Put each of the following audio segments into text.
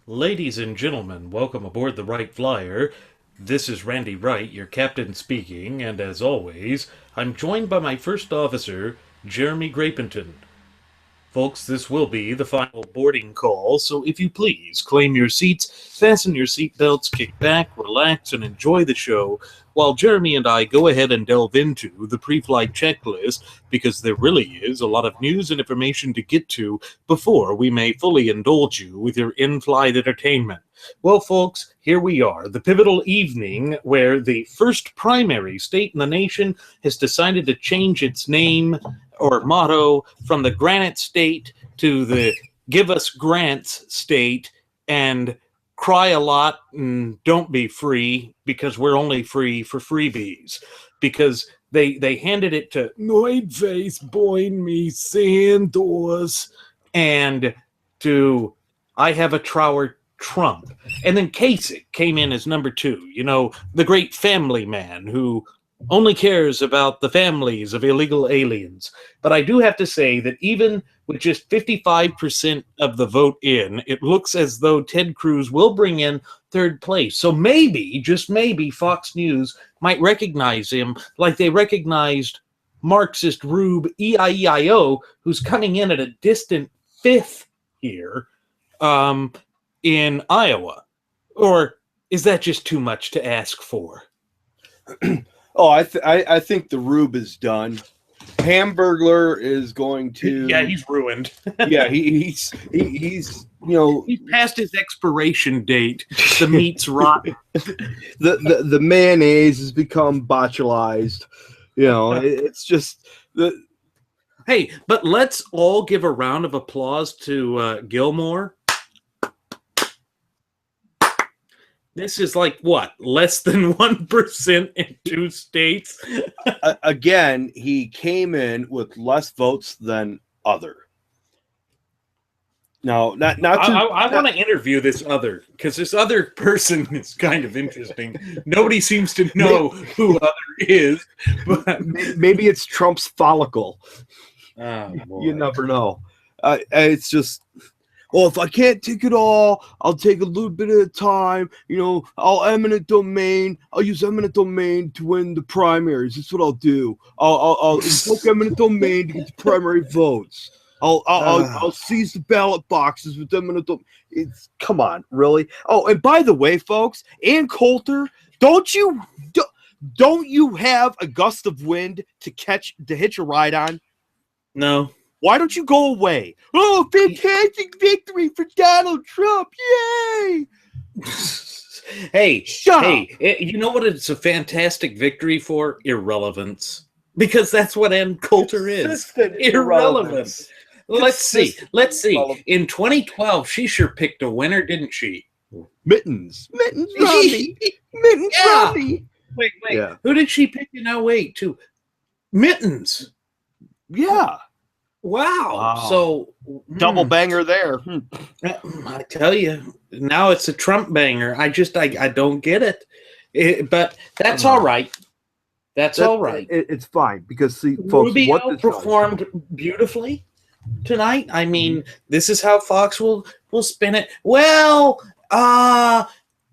Ladies and gentlemen, welcome aboard the Wright Flyer. This is Randy Wright, your captain speaking, and as always, I'm joined by my first officer, Jeremy Grapenton. Folks, this will be the final boarding call, so if you please, claim your seats, fasten your seatbelts, kick back, relax, and enjoy the show while Jeremy and I go ahead and delve into the pre-flight checklist because there really is a lot of news and information to get to before we may fully indulge you with your in-flight entertainment. Well, folks, here we are, the pivotal evening where the first primary state in the nation has decided to change its name or motto from the Granite State to the Give Us Grants State and cry a lot and don't be free because we're only free for freebies. Because they handed it to Noidface Boing Me Sandors and to I Have a Trower Trump. And then Kasich came in as number two, the great family man who only cares about the families of illegal aliens. But I do have to say that even with just 55% of the vote in, it looks as though Ted Cruz will bring in third place. So maybe, just maybe, Fox News might recognize him like they recognized Marxist Rube EIEIO, who's coming in at a distant fifth here in Iowa. Or is that just too much to ask for? Oh, I think the Rube is done. Hamburglar is going to. Yeah, he's ruined. Yeah, he's he's past his expiration date. The meat's rotten. the mayonnaise has become botulized. It's just the. Hey, but let's all give a round of applause to Gilmore. This is like, what, less than 1% in two states? Again, he came in with less votes than other. No, I want to interview this other, because this other person is kind of interesting. Nobody seems to know who other is. But maybe it's Trump's follicle. Oh, boy. You never know. It's just... Well, if I can't take it all, I'll take a little bit at a time. I'll eminent domain. I'll use eminent domain to win the primaries. That's what I'll do. I'll invoke eminent domain to get the primary votes. I'll seize the ballot boxes with eminent domain. Come on, really? Oh, and by the way, folks, Ann Coulter, don't you have a gust of wind to hitch a ride on? No. Why don't you go away? Oh, fantastic victory for Donald Trump. Yay! Hey, you know what it's a fantastic victory for? Irrelevance. Because that's what Ann Coulter is. Irrelevance. Let's see. In 2012, she sure picked a winner, didn't she? Mittens Romney. Mittens Romney. Wait. Yeah. Who did she pick in 08, too? Mittens. Yeah. Wow. So double banger there. I tell you, now it's a Trump banger. I don't get it. But that's all right. That's all right. It's fine because see, folks, Rubio performed beautifully tonight. I mean, this is how Fox will spin it. Well,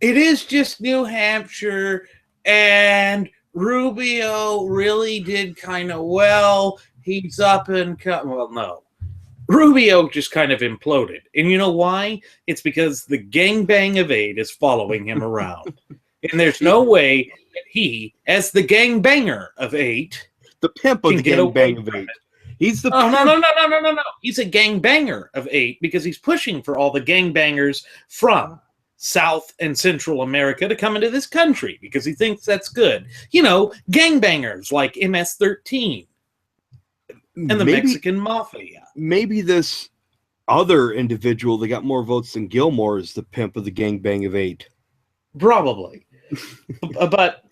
it is just New Hampshire, and Rubio really did kind of well. He's up and well, no. Rubio just kind of imploded. And you know why? It's because the gangbang of 8 is following him around. And there's no way that he, as the gangbanger of 8, the pimp of the gangbang of 8. He's the pimp. No. He's a gangbanger of 8 because he's pushing for all the gangbangers from South and Central America to come into this country because he thinks that's good. Gangbangers like MS-13. And the Mexican Mafia. Maybe this other individual that got more votes than Gilmore is the pimp of the gangbang of 8. Probably. But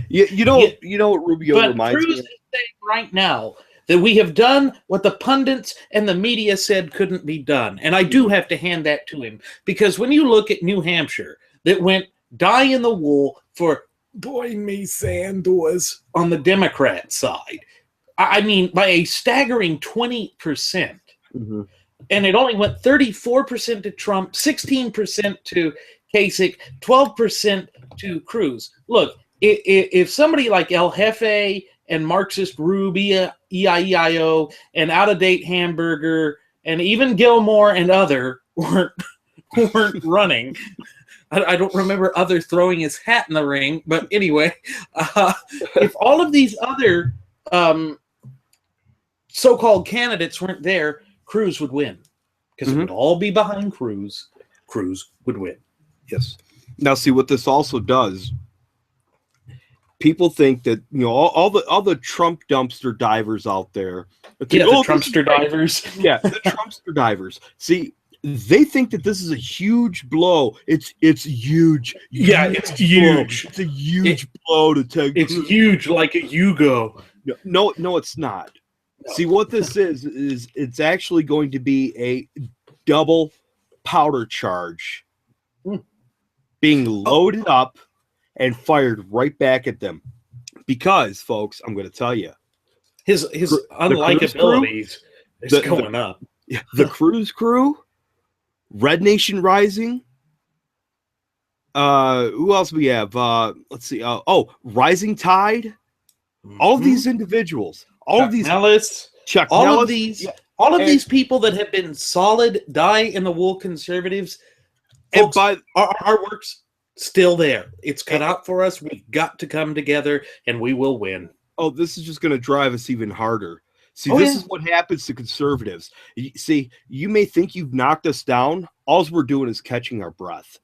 you know what Rubio reminds Cruz me of? is saying right now that we have done what the pundits and the media said couldn't be done. And I do have to hand that to him. Because when you look at New Hampshire, that went die in the wool for Boing Me Sandors on the Democrat side. I mean, by a staggering 20%. Mm-hmm. and it only went 34% to Trump, 16% to Kasich, 12% to Cruz. Look, if somebody like El Jefe and Marxist Rube, EIEIO, and Out of Date Hamburger, and even Gilmore and other weren't running. I don't remember other throwing his hat in the ring, but anyway, if all of these other so-called candidates weren't there, Cruz would win, because it would all be behind Cruz. Cruz would win. Yes. Now, see what this also does. People think that all the Trump dumpster divers out there. Yeah, the Trumpster divers. Yeah, the Trumpster divers. See, they think that this is a huge blow. It's huge. Yeah, it's huge. It's a huge blow to take. It's huge, like a Yugo. No, it's not. No. See, what this is it's actually going to be a double powder charge being loaded up and fired right back at them. Because, folks, I'm going to tell you, his unlikabilities is going up. The Cruz crew, Red Nation Rising. Who else we have? Let's see. Rising Tide. All of these individuals. All of these people that have been solid die-in-the-wool conservatives, folks, our work's still there. It's cut out for us. We've got to come together, and we will win. Oh, this is just going to drive us even harder. See, this is what happens to conservatives. See, you may think you've knocked us down. All we're doing is catching our breath.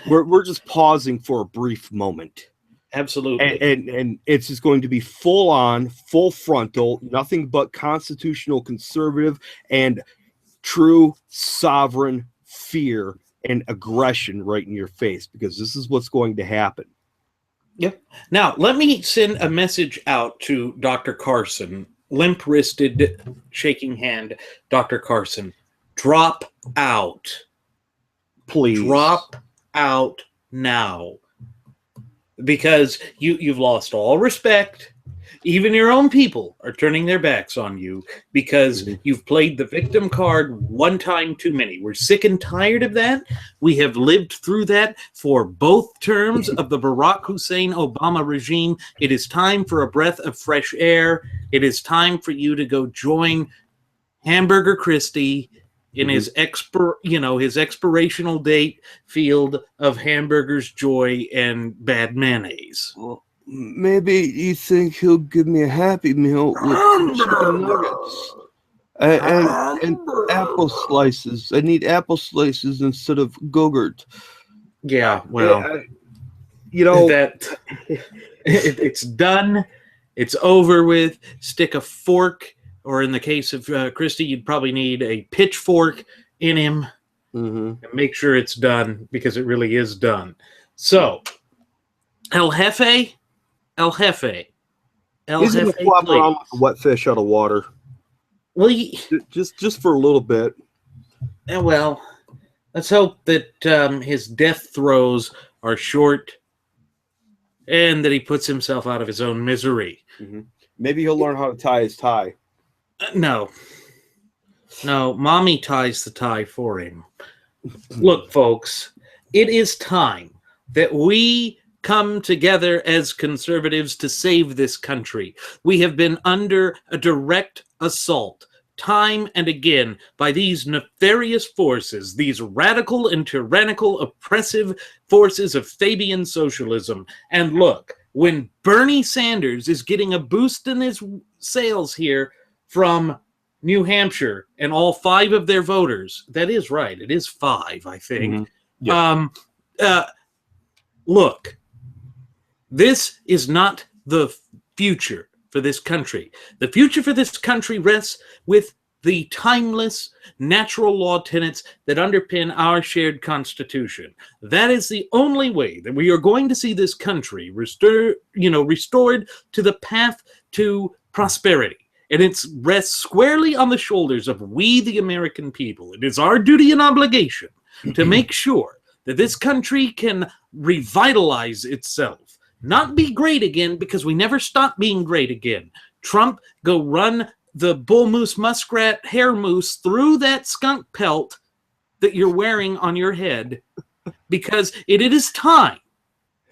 We're just pausing for a brief moment. Absolutely. And it's just going to be full on, full frontal, nothing but constitutional conservative and true sovereign fear and aggression right in your face, because this is what's going to happen. Yep. Now, let me send a message out to Dr. Carson, limp-wristed, shaking hand. Dr. Carson, drop out. Please. Drop out now. Because you've lost all respect. Even your own people are turning their backs on you because you've played the victim card one time too many. We're sick and tired of that. We have lived through that for both terms of the Barack Hussein Obama regime. It is time for a breath of fresh air. It is time for you to go join Hamburger Christie in his expirational date field of hamburgers, joy, and bad mayonnaise. Well, maybe you think he'll give me a Happy Meal with chicken nuggets and apple slices. I need apple slices instead of Go-Gurt. Yeah, well, it's done. It's over with. Stick a fork, or in the case of Christie, you'd probably need a pitchfork in him and make sure it's done, because it really is done. So, El Jefe. He's going to flop around like a wet fish out of water. Well, just for a little bit. Well, let's hope that his death throes are short and that he puts himself out of his own misery. Maybe he'll learn how to tie his tie. No, mommy ties the tie for him. Look, folks, it is time that we come together as conservatives to save this country. We have been under a direct assault time and again by these nefarious forces, these radical and tyrannical oppressive forces of Fabian socialism. And look, when Bernie Sanders is getting a boost in his sales here from New Hampshire and all 5 of their voters, that is right, it is 5, I think. Look, this is not the future for this country. The future for this country rests with the timeless natural law tenets that underpin our shared constitution. That is the only way that we are going to see this country restored to the path to prosperity. And it rests squarely on the shoulders of we, the American people. It is our duty and obligation to make sure that this country can revitalize itself. Not be great again, because we never stop being great again. Trump, go run the bull moose muskrat hair moose through that skunk pelt that you're wearing on your head, because it is time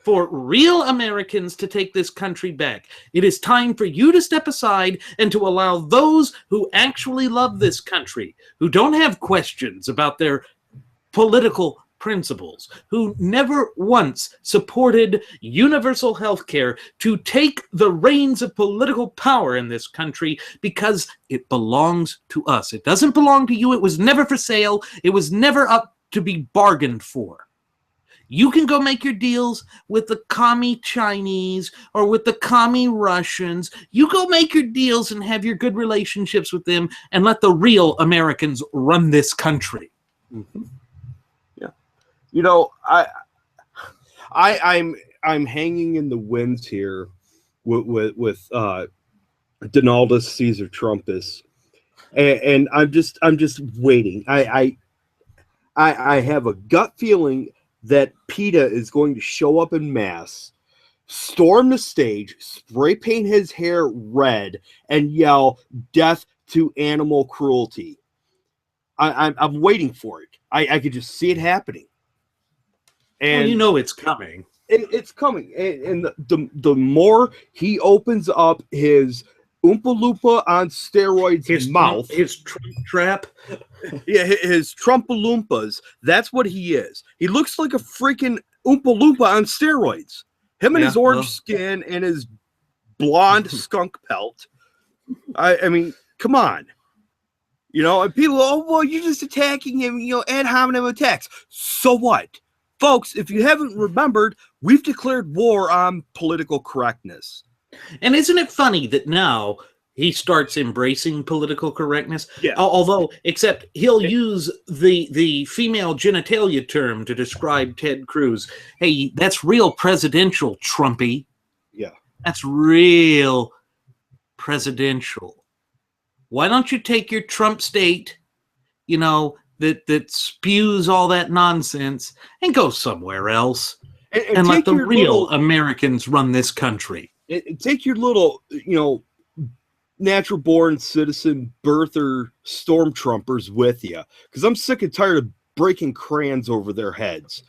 for real Americans to take this country back. It is time for you to step aside and to allow those who actually love this country, who don't have questions about their political principles, who never once supported universal health care, to take the reins of political power in this country, because it belongs to us. It doesn't belong to you. It was never for sale. It was never up to be bargained for. You can go make your deals with the commie Chinese or with the commie Russians. You go make your deals and have your good relationships with them, and let the real Americans run this country. Mm-hmm. Yeah. You know, I'm hanging in the winds here with Donaldus Caesar Trumpus, and I'm just waiting. I have a gut feeling that PETA is going to show up in mass, storm the stage, spray paint his hair red, and yell "Death to animal cruelty." I'm waiting for it. I could just see it happening. And well, you know it's coming. It's coming. And the more he opens up his Oompa Loompa on steroids mouth. His Trump trap. Yeah, his Trumpa Loompas. That's what he is. He looks like a freaking Oompa Loompa on steroids. Him and his orange skin and his blonde skunk pelt. I mean, come on. You know, and people, oh, well, you're just attacking him, you know, ad hominem attacks. So what? Folks, if you haven't remembered, we've declared war on political correctness. And isn't it funny that now he starts embracing political correctness? Yeah. Although, except he'll use the female genitalia term to describe Ted Cruz. Hey, that's real presidential, Trumpy. Yeah. That's real presidential. Why don't you take your Trump state, you know, that spews all that nonsense, and go somewhere else and let the real Americans run this country? Take your little, you know, natural born citizen birther stormtroopers with you, because I'm sick and tired of breaking crayons over their heads.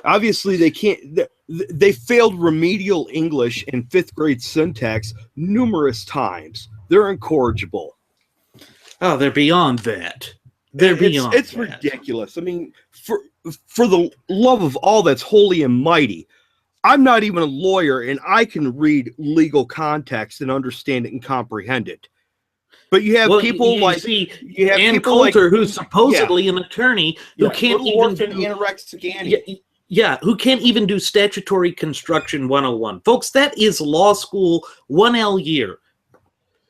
Obviously, they can't. They failed remedial English and fifth grade syntax numerous times. They're incorrigible. Oh, they're beyond that. They're beyond. It's ridiculous. I mean, for the love of all that's holy and mighty, I'm not even a lawyer, and I can read legal context and understand it and comprehend it. But you have people like Ann Coulter, who's supposedly an attorney, who can't even do anorexic Annie. Yeah, who can't even do statutory construction 101. Folks, that is law school 1L year.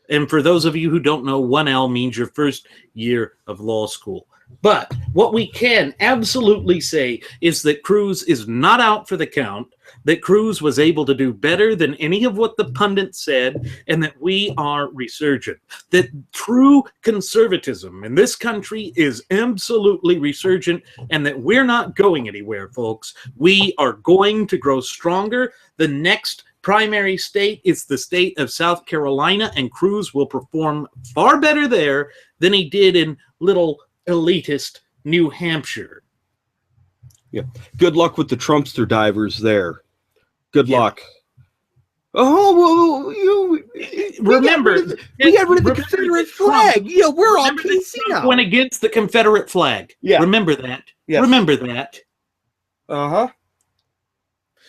And for those of you who don't know, 1L means your first year of law school. But what we can absolutely say is that Cruz is not out for the count, that Cruz was able to do better than any of what the pundits said, and that we are resurgent. That true conservatism in this country is absolutely resurgent, and that we're not going anywhere, folks. We are going to grow stronger. The next primary state is the state of South Carolina, and Cruz will perform far better there than he did in little elitist New Hampshire. Yeah. Good luck with the Trumpster divers there. Good luck. Oh, well, remember, we got rid of the Confederate flag. Yeah, we're all PC now. Went against the Confederate flag. Yeah. Remember that. Yes. Remember that. Uh-huh.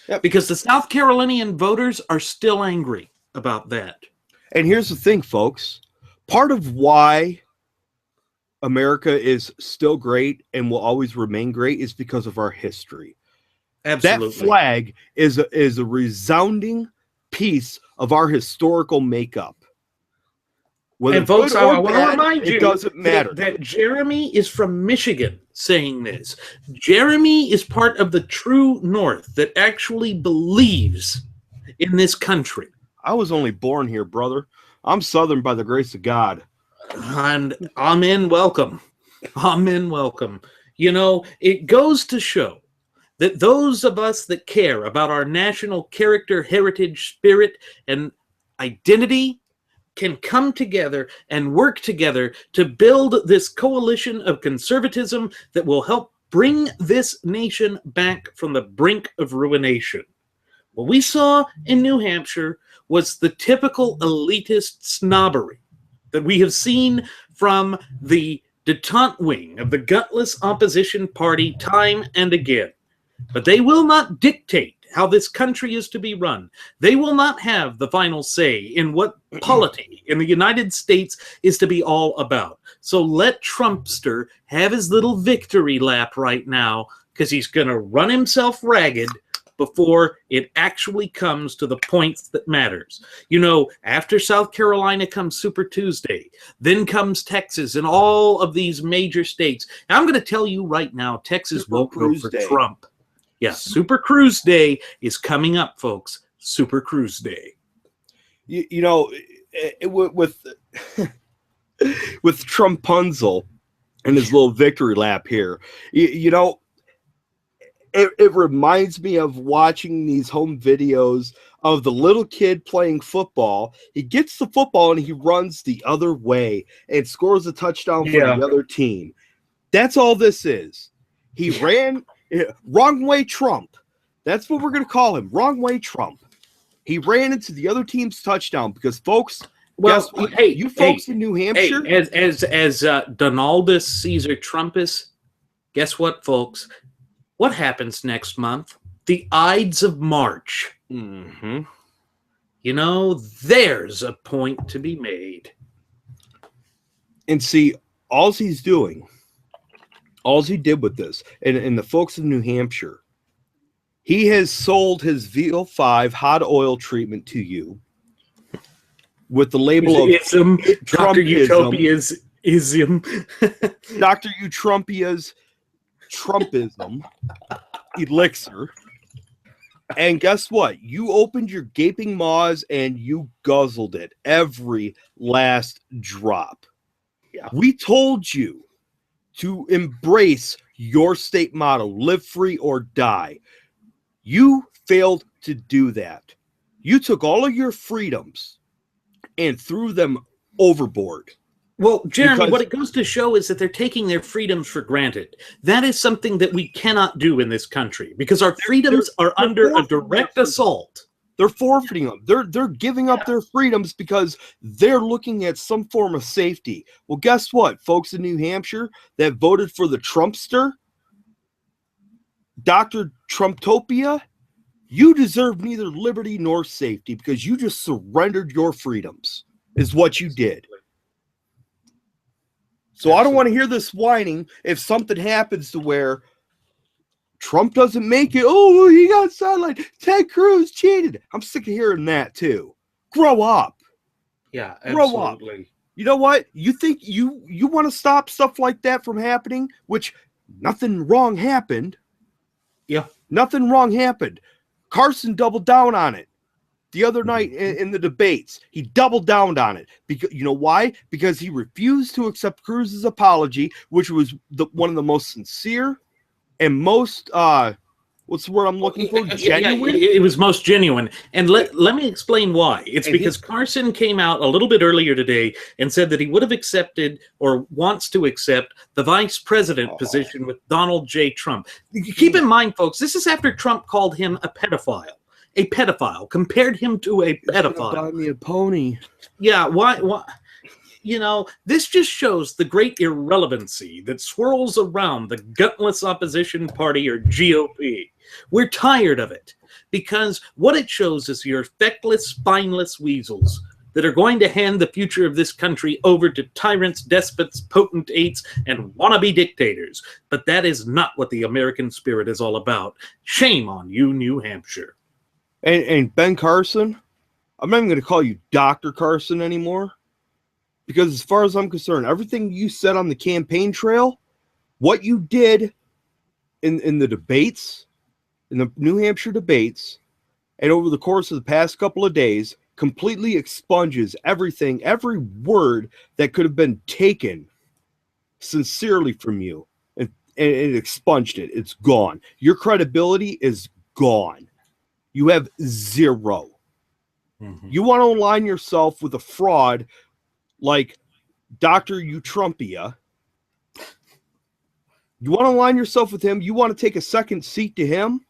Yep. Because the South Carolinian voters are still angry about that. And here's the thing, folks. Part of why America is still great and will always remain great is because of our history. Absolutely. That flag is a resounding piece of our historical makeup. And folks, I want to remind you, it doesn't matter. That Jeremy is from Michigan saying this. Jeremy is part of the true North that actually believes in this country. I was only born here, brother. I'm Southern by the grace of God. And amen, welcome. Amen, welcome. You know, it goes to show that those of us that care about our national character, heritage, spirit, and identity can come together and work together to build this coalition of conservatism that will help bring this nation back from the brink of ruination. What we saw in New Hampshire was the typical elitist snobbery that we have seen from the detente wing of the gutless opposition party time and again. But they will not dictate how this country is to be run. They will not have the final say in what polity in the United States is to be all about. So let Trumpster have his little victory lap right now, because he's going to run himself ragged before it actually comes to the points that matters. You know, after South Carolina comes Super Tuesday, then comes Texas and all of these major states. And I'm going to tell you right now, Texas won't go for Trump. Yeah, Super Cruise Day is coming up, folks. Super Cruise Day. You know, with Trumpunzel and his little victory lap here, you know, it reminds me of watching these home videos of the little kid playing football. He gets the football and he runs the other way and scores a touchdown for the other team. That's all this is. He ran wrong way Trump. That's what we're going to call him. Wrong way Trump. He ran into the other team's touchdown because, folks, well, hey, you folks in New Hampshire. Hey, as Donaldus Caesar Trumpus, guess what, folks? What happens next month? The Ides of March. Mm-hmm. You know, there's a point to be made. And see, all he did with this, and the folks of New Hampshire, he has sold his VO5 hot oil treatment to you with the label of Dr. Utopia's ism. Dr. Utrumpia's Trumpism elixir. And guess what? You opened your gaping maws and you guzzled it, every last drop. Yeah. We told you to embrace your state motto, live free or die. You failed to do that. You took all of your freedoms and threw them overboard. Well, Jeremy, what it goes to show is that they're taking their freedoms for granted. That is something that we cannot do in this country because our freedoms are under a direct assault. They're forfeiting them. They're giving up their freedoms because they're looking at some form of safety. Well, guess what, folks in New Hampshire that voted for the Trumpster, Dr. Trumptopia, you deserve neither liberty nor safety because you just surrendered your freedoms, is what you did. So I don't want to hear this whining if something happens to where Trump doesn't make it. Oh, he got sidelined. Ted Cruz cheated. I'm sick of hearing that too. Grow up. Yeah, absolutely. Grow up. You know what? You think you want to stop stuff like that from happening, which nothing wrong happened. Yeah. Nothing wrong happened. Carson doubled down on it the other night in the debates. He doubled down on it. Because you know why? Because he refused to accept Cruz's apology, which was one of the most sincere and most what's the word I'm looking for? Genuine. It was most genuine. And let me explain why. It's because Carson came out a little bit earlier today and said that he would have accepted or wants to accept the vice president position with Donald J. Trump. Keep in mind, folks, this is after Trump called him a pedophile. A pedophile, compared him to a pedophile. Buy me a pony. Yeah, why? You know, this just shows the great irrelevancy that swirls around the gutless opposition party or GOP. We're tired of it because what it shows is your feckless, spineless weasels that are going to hand the future of this country over to tyrants, despots, potentates, and wannabe dictators. But that is not what the American spirit is all about. Shame on you, New Hampshire. And Ben Carson, I'm not even going to call you Dr. Carson anymore. Because as far as I'm concerned, everything you said on the campaign trail, what you did in the debates, in the New Hampshire debates, and over the course of the past couple of days, completely expunges everything, every word that could have been taken sincerely from you. And it expunged it. It's gone. Your credibility is gone. You have zero. Mhm. You want to align yourself with a fraud like Dr. Utrumpia. You want to align yourself with him. You want to take a second seat to him.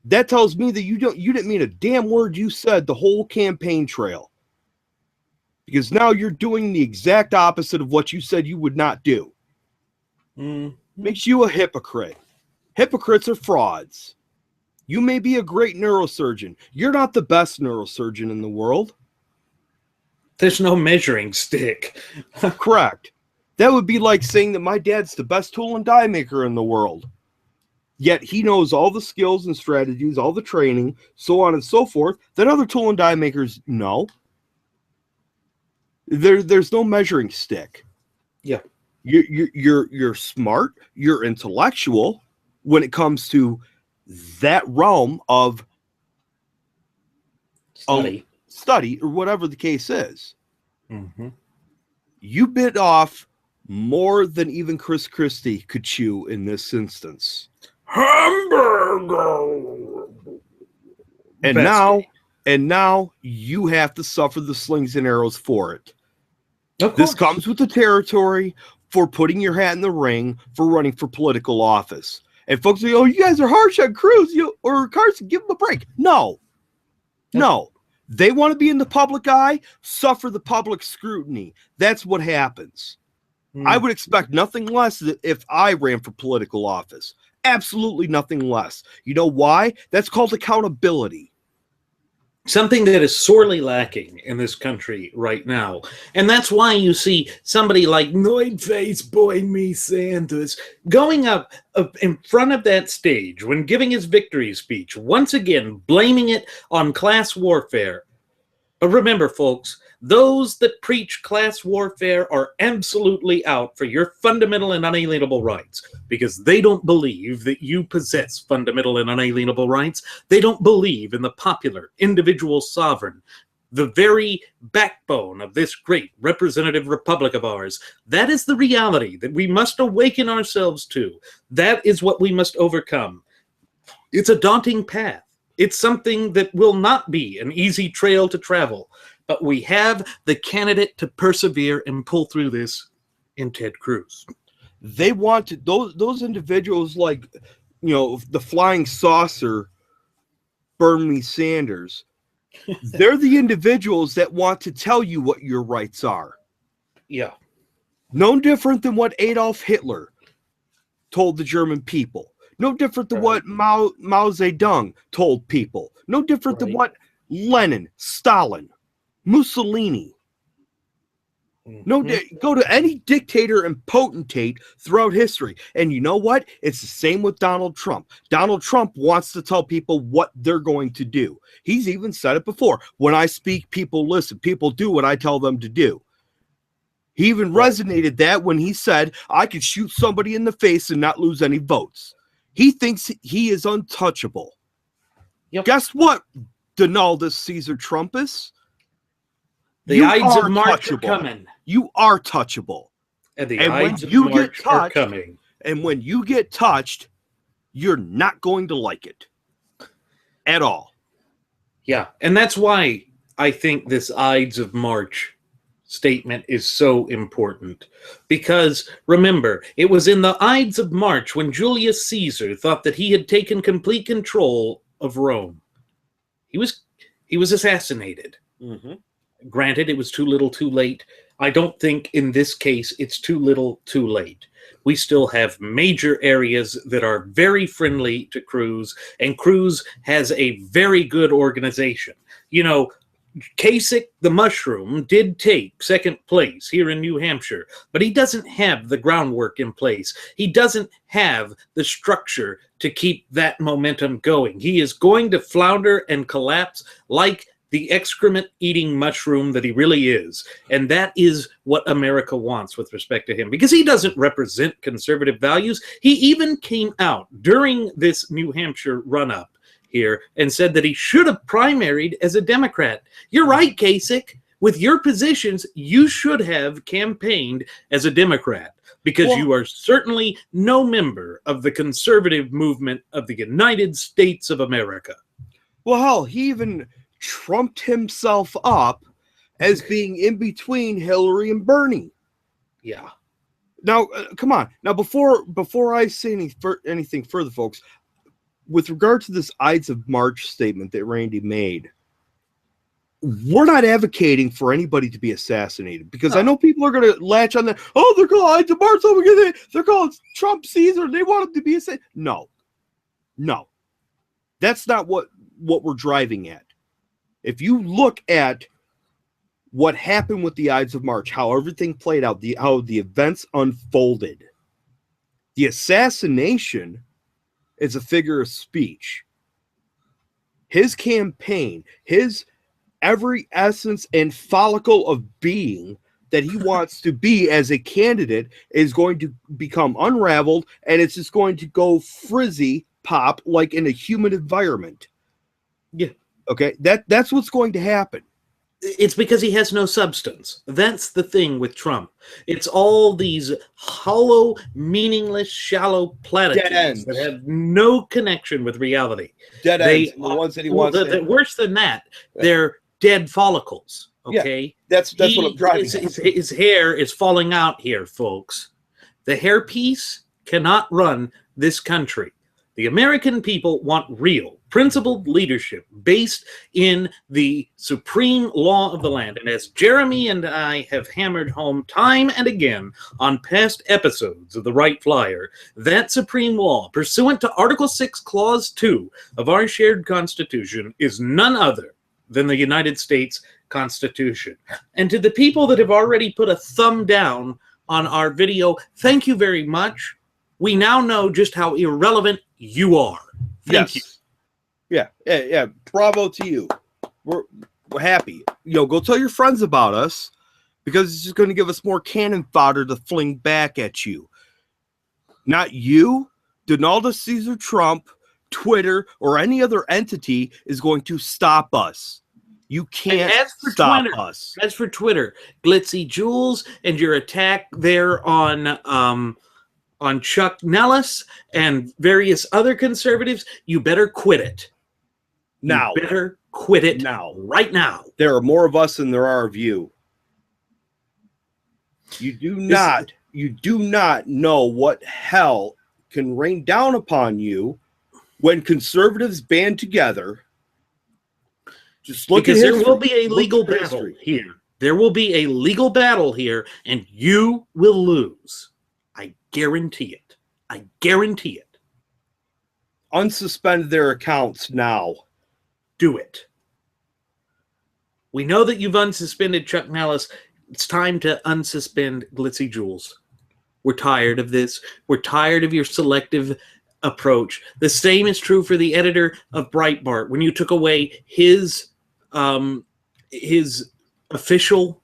That tells me that you didn't mean a damn word you said the whole campaign trail. Because now you're doing the exact opposite of what you said you would not do. Makes you a hypocrite. Hypocrites are frauds. You may be a great neurosurgeon. You're not the best neurosurgeon in the world. There's no measuring stick. Correct. That would be like saying that my dad's the best tool and die maker in the world. Yet he knows all the skills and strategies, all the training, so on and so forth, that other tool and die makers know. There's no measuring stick. Yeah. You're smart, you're intellectual when it comes to that realm of study or whatever the case is. Mm-hmm. You bit off more than even Chris Christie could chew in this instance. Hamburger. And now you have to suffer the slings and arrows for it. This comes with the territory for putting your hat in the ring for running for political office. And folks say, "Oh, you guys are harsh on Cruz or Carson. Give them a break." No. They want to be in the public eye. Suffer the public scrutiny. That's what happens. I would expect nothing less if I ran for political office. Absolutely nothing less. You know why? That's called accountability. Something that is sorely lacking in this country right now. And that's why you see somebody like Noid-Face Boy Me Sanders going up in front of that stage when giving his victory speech, once again blaming it on class warfare. Remember, folks, those that preach class warfare are absolutely out for your fundamental and unalienable rights because they don't believe that you possess fundamental and unalienable rights. They don't believe in the popular individual sovereign, the very backbone of this great representative republic of ours. That is the reality that we must awaken ourselves to. That is what we must overcome. It's a daunting path. It's something that will not be an easy trail to travel, but we have the candidate to persevere and pull through this in Ted Cruz. They want to, those individuals like, the flying saucer, Bernie Sanders. They're the individuals that want to tell you what your rights are. Yeah. No different than what Adolf Hitler told the German people. No different than what Mao Zedong told people. No different than what Lenin, Stalin, Mussolini. Go to any dictator and potentate throughout history. And you know what? It's the same with Donald Trump. Donald Trump wants to tell people what they're going to do. He's even said it before. When I speak, people listen. People do what I tell them to do. He even resonated that when he said, I could shoot somebody in the face and not lose any votes. He thinks he is untouchable. Yep. Guess what, Donaldus Caesar Trumpus? The Ides of March are coming. You are touchable. And the Ides of March are coming. And when you get touched, you're not going to like it. At all. Yeah, and that's why I think this Ides of March statement is so important. Because, remember, it was in the Ides of March when Julius Caesar thought that he had taken complete control of Rome. He was assassinated. Mm-hmm. Granted, it was too little too late. I don't think in this case it's too little too late. We still have major areas that are very friendly to Cruz, and Cruz has a very good organization. Kasich the Mushroom did take second place here in New Hampshire, but he doesn't have the groundwork in place. He doesn't have the structure to keep that momentum going. He is going to flounder and collapse like the excrement-eating mushroom that he really is. And that is what America wants with respect to him, because he doesn't represent conservative values. He even came out during this New Hampshire run-up here and said that he should have primaried as a Democrat. You're right, Kasich. With your positions, you should have campaigned as a Democrat, because you are certainly no member of the conservative movement of the United States of America. Well, hell, he even trumped himself up as being in between Hillary and Bernie. Yeah. Now, come on. Now, before I say anything further, folks, with regard to this Ides of March statement that Randy made, we're not advocating for anybody to be assassinated, because I know people are going to latch on that. Oh, they're called Ides of March. They're called Trump Caesar. They want him to be assassinated. No, that's not what we're driving at. If you look at what happened with the Ides of March, how everything played out, how the events unfolded, the assassination is a figure of speech. His campaign, his every essence and follicle of being that he wants to be as a candidate is going to become unraveled, and it's just going to go frizzy pop like in a human environment. Yeah. Okay, that's what's going to happen. It's because he has no substance. That's the thing with Trump. It's all these hollow, meaningless, shallow platitudes that have no connection with reality. Dead ends. The ones that he wants. Worse than that, they're dead follicles. Okay, yeah, that's what I'm driving. His hair is falling out here, folks. The hairpiece cannot run this country. The American people want real, principled leadership based in the supreme law of the land. And as Jeremy and I have hammered home time and again on past episodes of the Wright Flyer, that supreme law, pursuant to Article 6, Clause 2 of our shared Constitution, is none other than the United States Constitution. And to the people that have already put a thumb down on our video, thank you very much. We now know just how irrelevant you are. Thank you. Yeah. Bravo to you. We're happy. Go tell your friends about us, because it's just going to give us more cannon fodder to fling back at you. Not you, Donald Caesar Trump, Twitter, or any other entity is going to stop us. You can't stop us. As for Twitter, Glitzy Jules and your attack there on Chuck Nellis and various other conservatives, you better quit it. Now. You better quit it now. Right now. There are more of us than there are of you. You do not know what hell can rain down upon you when conservatives band together. Just look because at there will be a legal battle here. There will be a legal battle here, and you will lose. I guarantee it. I guarantee it. Unsuspend their accounts now. Do it. We know that you've unsuspended Chuck Nellis. It's time to unsuspend Glitzy Jules. We're tired of this. We're tired of your selective approach. The same is true for the editor of Breitbart. When you took away his official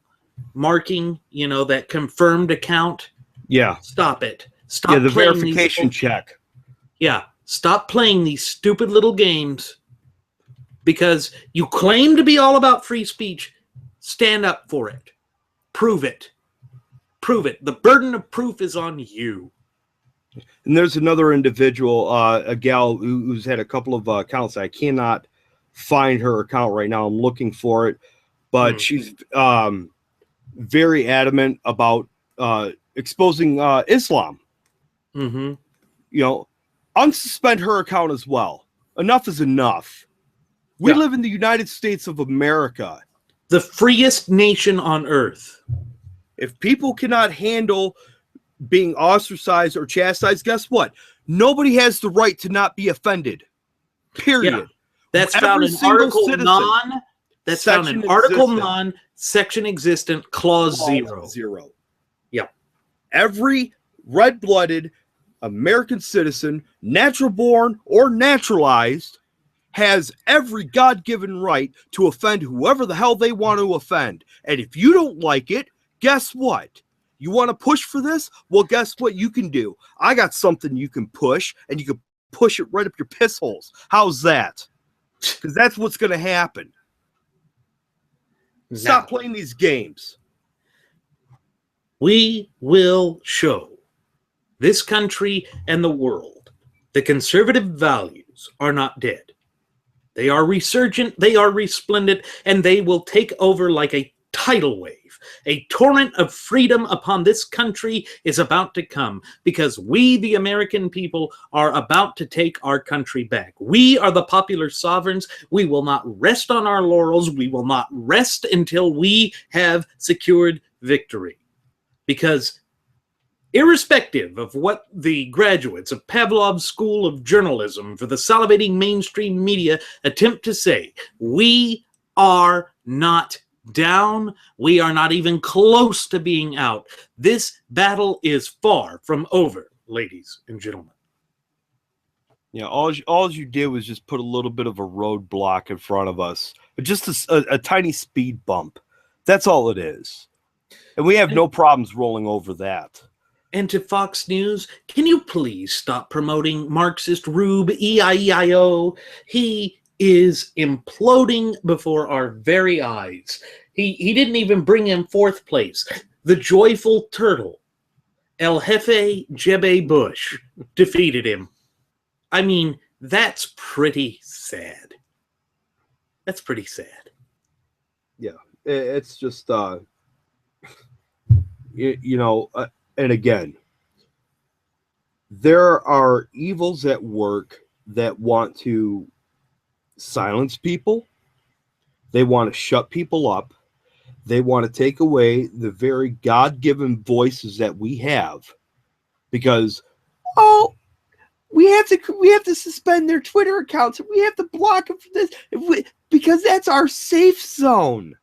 marking, that confirmed account. Yeah. Stop it. Stop the verification check. Yeah. Stop playing these stupid little games, because you claim to be all about free speech. Stand up for it. Prove it. Prove it. The burden of proof is on you. And there's another individual, a gal who's had a couple of accounts. I cannot find her account right now. I'm looking for it. But she's very adamant about exposing Islam. Mm-hmm. Unsuspend her account as well. Enough is enough. We live in the United States of America. The freest nation on earth. If people cannot handle being ostracized or chastised, guess what? Nobody has the right to not be offended. Period. Yeah. That's found in Article 9. That's found in Article 9, Section Existent, Clause 0. Yeah. Every red-blooded American citizen, natural born or naturalized, has every God-given right to offend whoever the hell they want to offend. And if you don't like it, guess what? You want to push for this? Well, guess what you can do? I got something you can push, and you can push it right up your piss holes. How's that? Because that's what's going to happen. Stop playing these games. We will show this country and the world that conservative values are not dead. They are resurgent, they are resplendent, and they will take over like a tidal wave. A torrent of freedom upon this country is about to come because we, the American people, are about to take our country back. We are the popular sovereigns. We will not rest on our laurels. We will not rest until we have secured victory. Because irrespective of what the graduates of Pavlov's School of Journalism for the salivating mainstream media attempt to say, we are not down. We are not even close to being out. This battle is far from over, ladies and gentlemen. Yeah, all you did was just put a little bit of a roadblock in front of us, just a tiny speed bump. That's all it is. And we have no problems rolling over that. And to Fox News, can you please stop promoting Marxist Rube EIEIO? He is imploding before our very eyes. He didn't even bring him fourth place. The joyful turtle, El Jefe Jebe Bush, defeated him. I mean, that's pretty sad. That's pretty sad. Yeah, it's just, you know, and again, there are evils at work that want to silence people. They want to shut people up. They want to take away the very God-given voices that we have, because we have to suspend their Twitter accounts. We have to block them for this because that's our safe zone.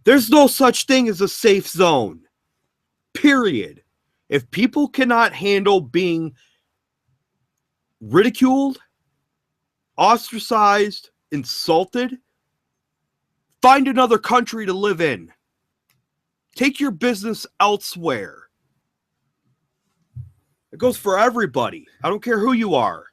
There's no such thing as a safe zone. Period. If people cannot handle being ridiculed, ostracized, insulted, find another country to live in. Take your business elsewhere. It goes for everybody. I don't care who you are.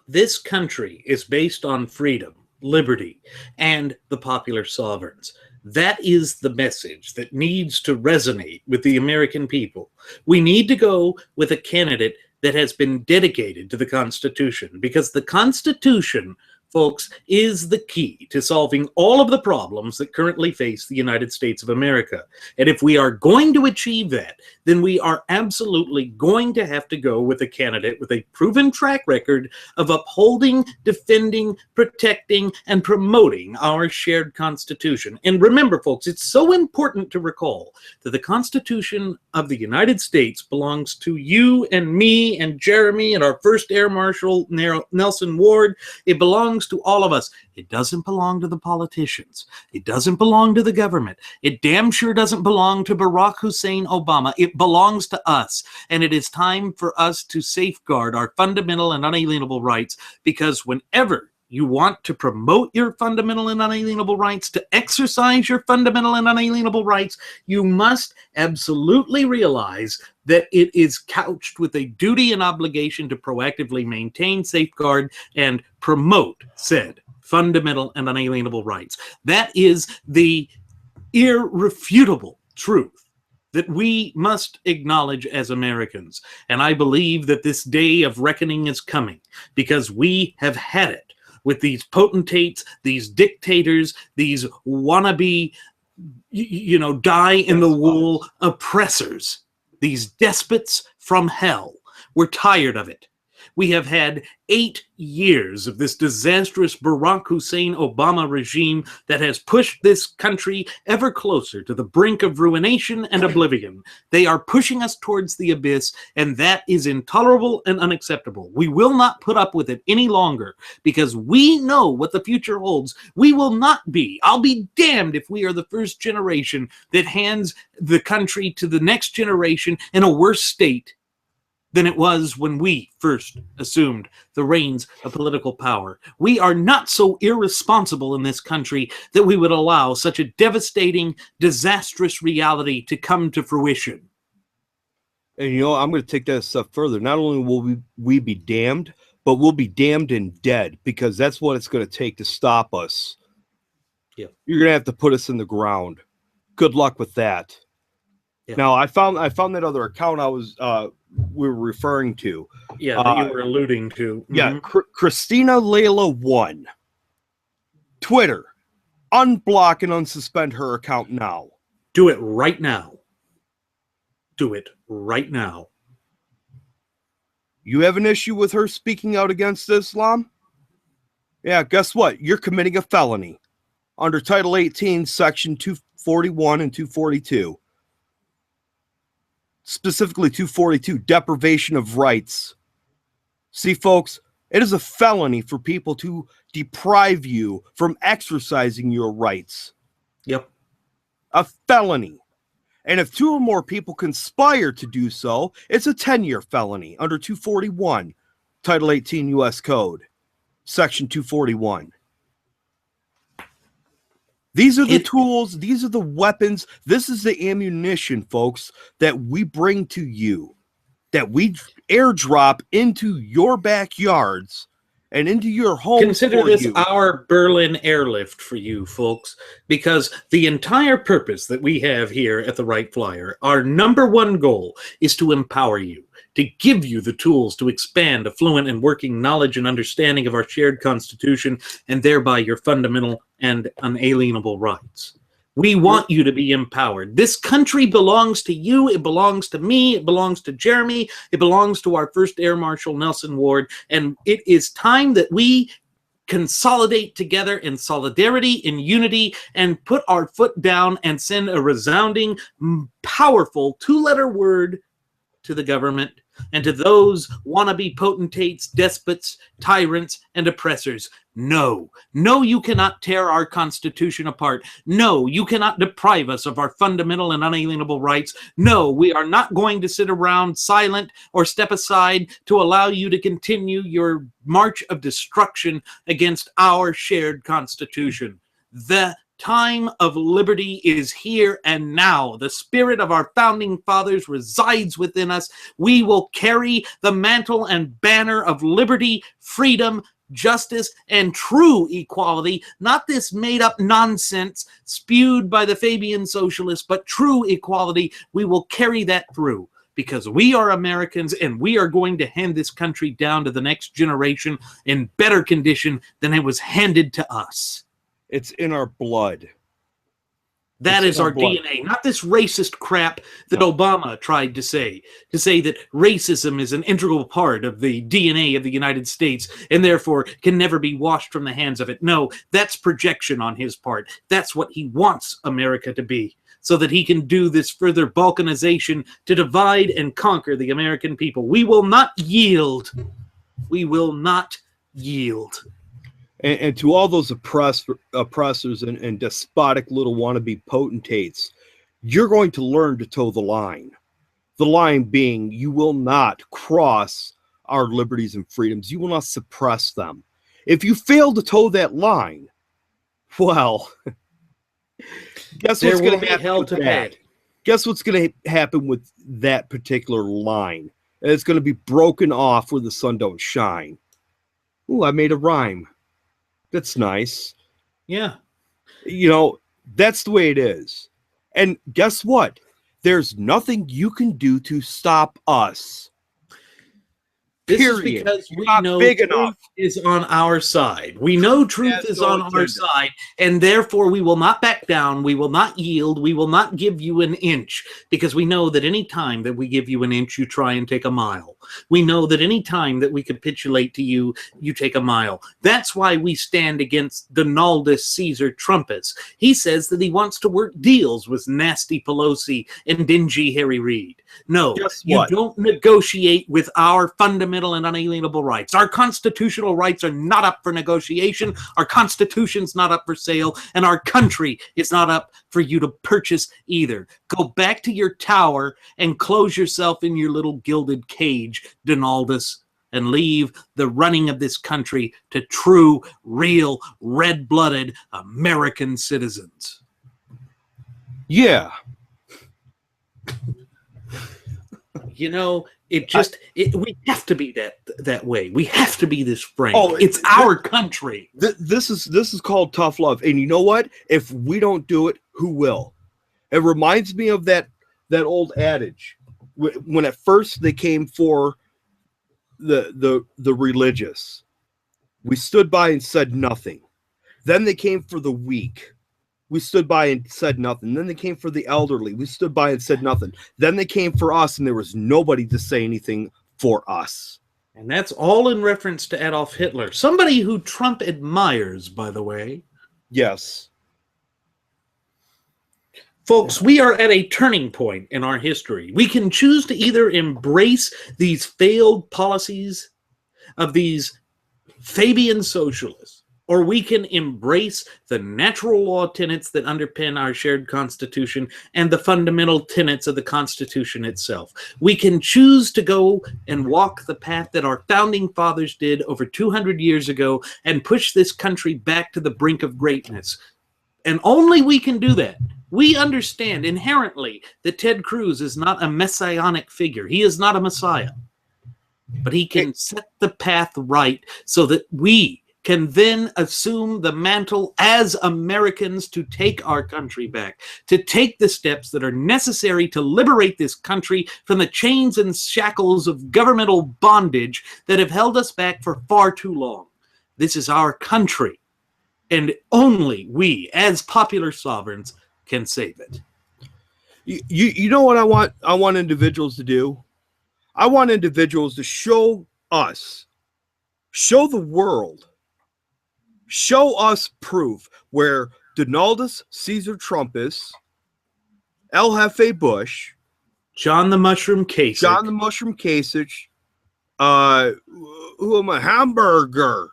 This country is based on freedom, liberty, and the popular sovereigns. That is the message that needs to resonate with the American people. We need to go with a candidate that has been dedicated to the Constitution, because the Constitution, folks, is the key to solving all of the problems that currently face the United States of America. And if we are going to achieve that, then we are absolutely going to have to go with a candidate with a proven track record of upholding, defending, protecting, and promoting our shared Constitution. And remember, folks, it's so important to recall that the Constitution of the United States belongs to you and me and Jeremy and our first Air Marshal Nelson Ward. It belongs to all of us. It doesn't belong to the politicians. It doesn't belong to the government. It damn sure doesn't belong to Barack Hussein Obama. It belongs to us. And it is time for us to safeguard our fundamental and unalienable rights, because whenever you want to promote your fundamental and unalienable rights, to exercise your fundamental and unalienable rights, you must absolutely realize that it is couched with a duty and obligation to proactively maintain, safeguard, and promote said fundamental and unalienable rights. That is the irrefutable truth that we must acknowledge as Americans. And I believe that this day of reckoning is coming, because we have had it with these potentates, these dictators, these wannabe, die-in-the-wool oppressors, these despots from hell. We're tired of it. We have had 8 years of this disastrous Barack Hussein Obama regime that has pushed this country ever closer to the brink of ruination and oblivion. They are pushing us towards the abyss, and that is intolerable and unacceptable. We will not put up with it any longer, because we know what the future holds. We will not be. I'll be damned if we are the first generation that hands the country to the next generation in a worse state than it was when we first assumed the reins of political power. We are not so irresponsible in this country that we would allow such a devastating, disastrous reality to come to fruition. And I'm going to take that a step further. Not only will we be damned, but we'll be damned and dead, because that's what it's going to take to stop us. Yeah. You're going to have to put us in the ground. Good luck with that. Yeah. Now, I found that other account we were referring to. Yeah, that you were alluding to. Yeah, Christina Layla 1. Twitter, unblock and unsuspend her account now. Do it right now. Do it right now. You have an issue with her speaking out against Islam? Yeah, guess what? You're committing a felony under Title 18, Section 241 and 242. Specifically 242, deprivation of rights. See, folks, it is a felony for people to deprive you from exercising your rights. Yep. A felony. And if 2 or more people conspire to do so, it's a 10-year felony under 241, Title 18 U.S. Code, Section 241. These are the tools, these are the weapons, this is the ammunition, folks, that we bring to you, that we airdrop into your backyards and into your homes. Consider this our Berlin airlift for you, folks, because the entire purpose that we have here at the Wright Flyer, our number one goal is to empower you, to give you the tools to expand a fluent and working knowledge and understanding of our shared Constitution and thereby your fundamental and unalienable rights. We want you to be empowered. This country belongs to you. It belongs to me. It belongs to Jeremy. It belongs to our first Air Marshal, Nelson Ward. And it is time that we consolidate together in solidarity, in unity, and put our foot down and send a resounding, powerful 2-letter word to the government and to those wannabe potentates, despots, tyrants, and oppressors. No, no, you cannot tear our Constitution apart. No, you cannot deprive us of our fundamental and unalienable rights. No, we are not going to sit around silent or step aside to allow you to continue your march of destruction against our shared Constitution. The time of liberty is here and now. The spirit of our founding fathers resides within us. We will carry the mantle and banner of liberty, freedom, justice, and true equality, not this made-up nonsense spewed by the Fabian socialists, but true equality. We will carry that through because we are Americans and we are going to hand this country down to the next generation in better condition than it was handed to us. It's in our blood. That is our DNA, not this racist crap that Obama tried to say that racism is an integral part of the DNA of the United States and therefore can never be washed from the hands of it. No, that's projection on his part. That's what he wants America to be, so that he can do this further balkanization to divide and conquer the American people. We will not yield. We will not yield. And to all those oppressors and despotic little wannabe potentates, you're going to learn to toe the line. The line being, you will not cross our liberties and freedoms. You will not suppress them. If you fail to toe that line, well, guess what's going to happen with that? Guess what's going to happen with that particular line? It's going to be broken off where the sun don't shine. Ooh, I made a rhyme. That's nice. Yeah. You know, that's the way it is. And guess what? There's nothing you can do to stop us. This is because we know truth is on our side. We know truth is on our side, and therefore we will not back down. We will not yield. We will not give you an inch, because we know that any time that we give you an inch, you try and take a mile. We know that any time that we capitulate to you, you take a mile. That's why we stand against Donaldus Caesar Trumpus. He says that he wants to work deals with nasty Pelosi and dingy Harry Reid. No, you don't negotiate with our fundamental and unalienable rights. Our constitutional rights are not up for negotiation. Our Constitution's not up for sale, and our country is not up for you to purchase either. Go back to your tower and close yourself in your little gilded cage, Donaldus, and leave the running of this country to true, real, red-blooded American citizens. Yeah. You know, we have to be that way. We have to be this frank. It's our country. This is called tough love. And you know what? If we don't do it, who will? It reminds me of that old adage. When at first they came for the religious, we stood by and said nothing. Then they came for the weak. We stood by and said nothing. Then they came for the elderly. We stood by and said nothing. Then they came for us, and there was nobody to say anything for us. And that's all in reference to Adolf Hitler, somebody who Trump admires, by the way. Yes. Folks, we are at a turning point in our history. We can choose to either embrace these failed policies of these Fabian socialists, or we can embrace the natural law tenets that underpin our shared Constitution and the fundamental tenets of the Constitution itself. We can choose to go and walk the path that our founding fathers did over 200 years ago and push this country back to the brink of greatness. And only we can do that. We understand inherently that Ted Cruz is not a messianic figure. He is not a messiah. But he can set the path right so that we can then assume the mantle as Americans to take our country back, to take the steps that are necessary to liberate this country from the chains and shackles of governmental bondage that have held us back for far too long. This is our country, and only we, as popular sovereigns, can save it. You know what I want individuals to do? I want individuals to show us, show the world, show us proof where Donaldus Caesar Trumpus, El Jefe Bush, John the Mushroom Kasich, who am I? Hamburger,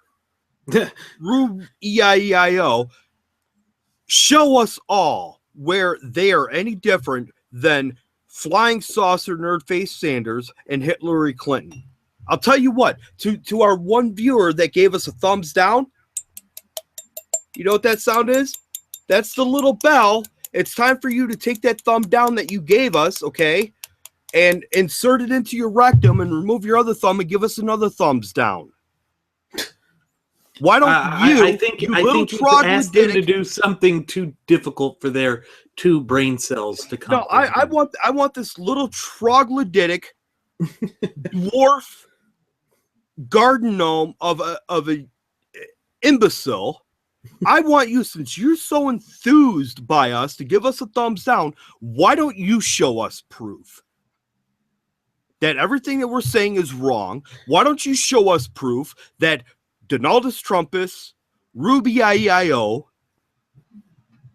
Rube EIEIO, show us all where they are any different than flying saucer nerd-face Sanders and Hillary Clinton. I'll tell you what, to our one viewer that gave us a thumbs down, you know what that sound is? That's the little bell. It's time for you to take that thumb down that you gave us, okay, and insert it into your rectum and remove your other thumb and give us another thumbs down. Why don't I think you asked them to do something too difficult for their two brain cells to come. No, I want this little troglodytic dwarf garden gnome of a imbecile. I want you, since you're so enthused by us to give us a thumbs down, why don't you show us proof that everything that we're saying is wrong? Why don't you show us proof that Donaldus Trumpus, Ruby IEIO,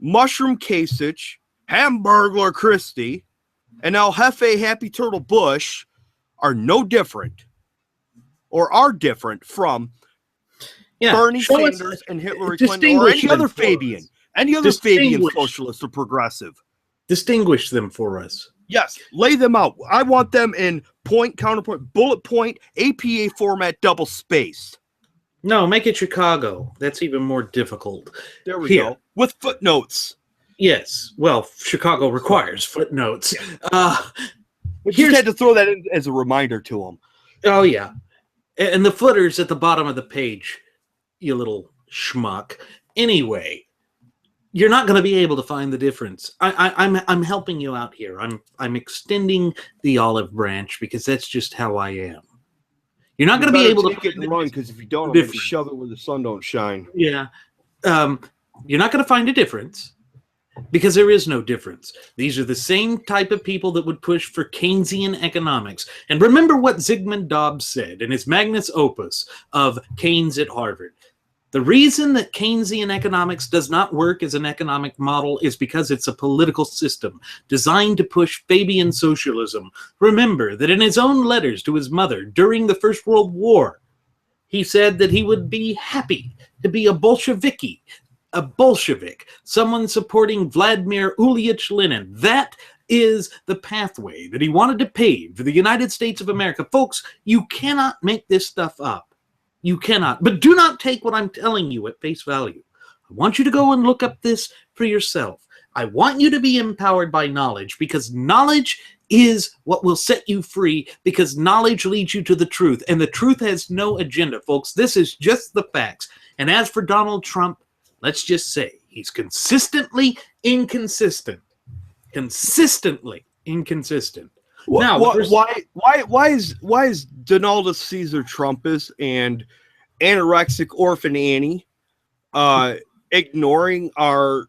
Mushroom Kasich, Hamburglar Christie, and El Jefe Happy Turtle Bush are no different or are different from Bernie Sanders and Hillary Clinton or any other Fabian, socialist or progressive. Distinguish them for us. Yes, lay them out. I want them in point, counterpoint, bullet point, APA format, double spaced. No, make it Chicago. That's even more difficult. There we go. With footnotes. Yes. Well, Chicago requires footnotes. We just had to throw that in as a reminder to them. Oh, yeah. And the footers at the bottom of the page, you little schmuck. Anyway, you're not going to be able to find the difference. I'm helping you out here. I'm extending the olive branch because that's just how I am. You're not going to be able to take it and run, because if you don't, I'm going to shove it where the sun don't shine. Yeah. You're not going to find a difference because there is no difference. These are the same type of people that would push for Keynesian economics. And remember what Zygmunt Dobbs said in his magnus opus of Keynes at Harvard. The reason that Keynesian economics does not work as an economic model is because it's a political system designed to push Fabian socialism. Remember that in his own letters to his mother during the First World War, he said that he would be happy to be a Bolshevik, someone supporting Vladimir Ilyich Lenin. That is the pathway that he wanted to pave for the United States of America. Folks, you cannot make this stuff up. You cannot. But do not take what I'm telling you at face value. I want you to go and look up this for yourself. I want you to be empowered by knowledge, because knowledge is what will set you free, because knowledge leads you to the truth. And the truth has no agenda, folks. This is just the facts. And as for Donald Trump, let's just say he's consistently inconsistent. Consistently inconsistent. Now, why is Donaldus Caesar Trumpus and anorexic orphan Annie ignoring our,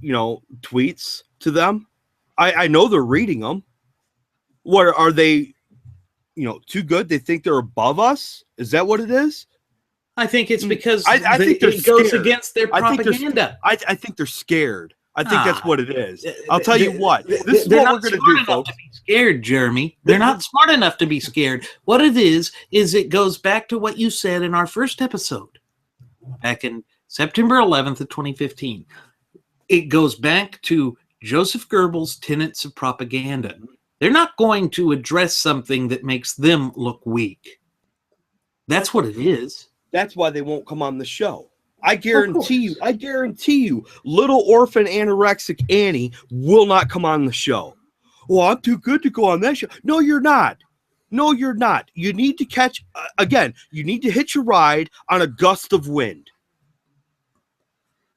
tweets to them. I know they're reading them. What are they, too good? They think they're above us? Is that what it is? I think it's because I think it goes against their propaganda. I think they're scared. I think that's what it is. I'll tell you what. This is what we're going to do, folks. To be scared, Jeremy. They're not smart enough to be scared. What it is it goes back to what you said in our first episode, back in September 11th of 2015. It goes back to Joseph Goebbels' tenets of propaganda. They're not going to address something that makes them look weak. That's what it is. That's why they won't come on the show. I guarantee you, little orphan anorexic Annie will not come on the show. Well, I'm too good to go on that show. No, you're not. No, you're not. You need to catch, you need to hitch a ride on a gust of wind.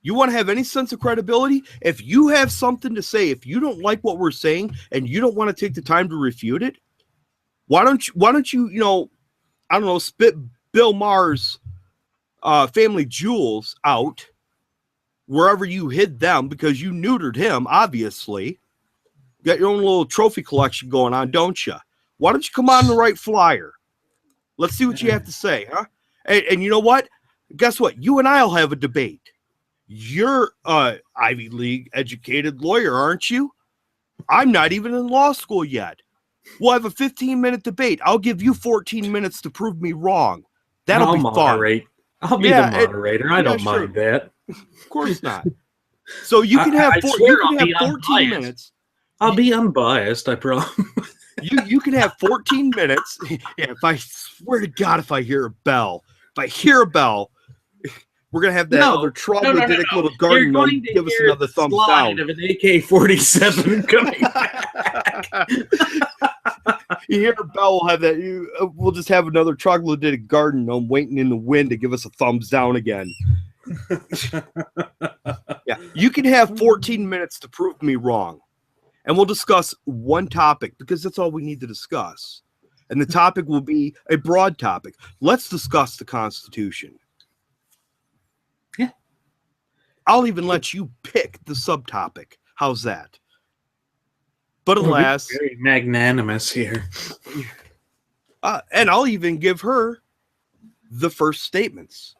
You want to have any sense of credibility? If you have something to say, if you don't like what we're saying and you don't want to take the time to refute it, why don't you, spit Bill Maher's family jewels out wherever you hid them because you neutered him, obviously. You got your own little trophy collection going on, don't you? Why don't you come on the right flyer? Let's see what you have to say, huh? And you know what? Guess what? You and I'll have a debate. You're an Ivy League educated lawyer, aren't you? I'm not even in law school yet. We'll have a 15-minute debate. I'll give you 14 minutes to prove me wrong. That'll be fun. I'll be the moderator. I don't mind that. Of course not. So you can have 14 minutes. I'll be unbiased, I promise. You can have 14 minutes. Yeah, if I swear to God, if I hear a bell, we're going to have that other troglodytic little garden gnome give us another thumbs down. Of an AK-47 coming back. You hear a bell, we'll have that. We'll just have another troglodytic garden gnome waiting in the wind to give us a thumbs down again. Yeah, you can have 14 minutes to prove me wrong. And we'll discuss one topic because that's all we need to discuss. And the topic will be a broad topic. Let's discuss the Constitution. Yeah. I'll even let you pick the subtopic. How's that? But alas, we're very magnanimous here. And I'll even give her the first statements.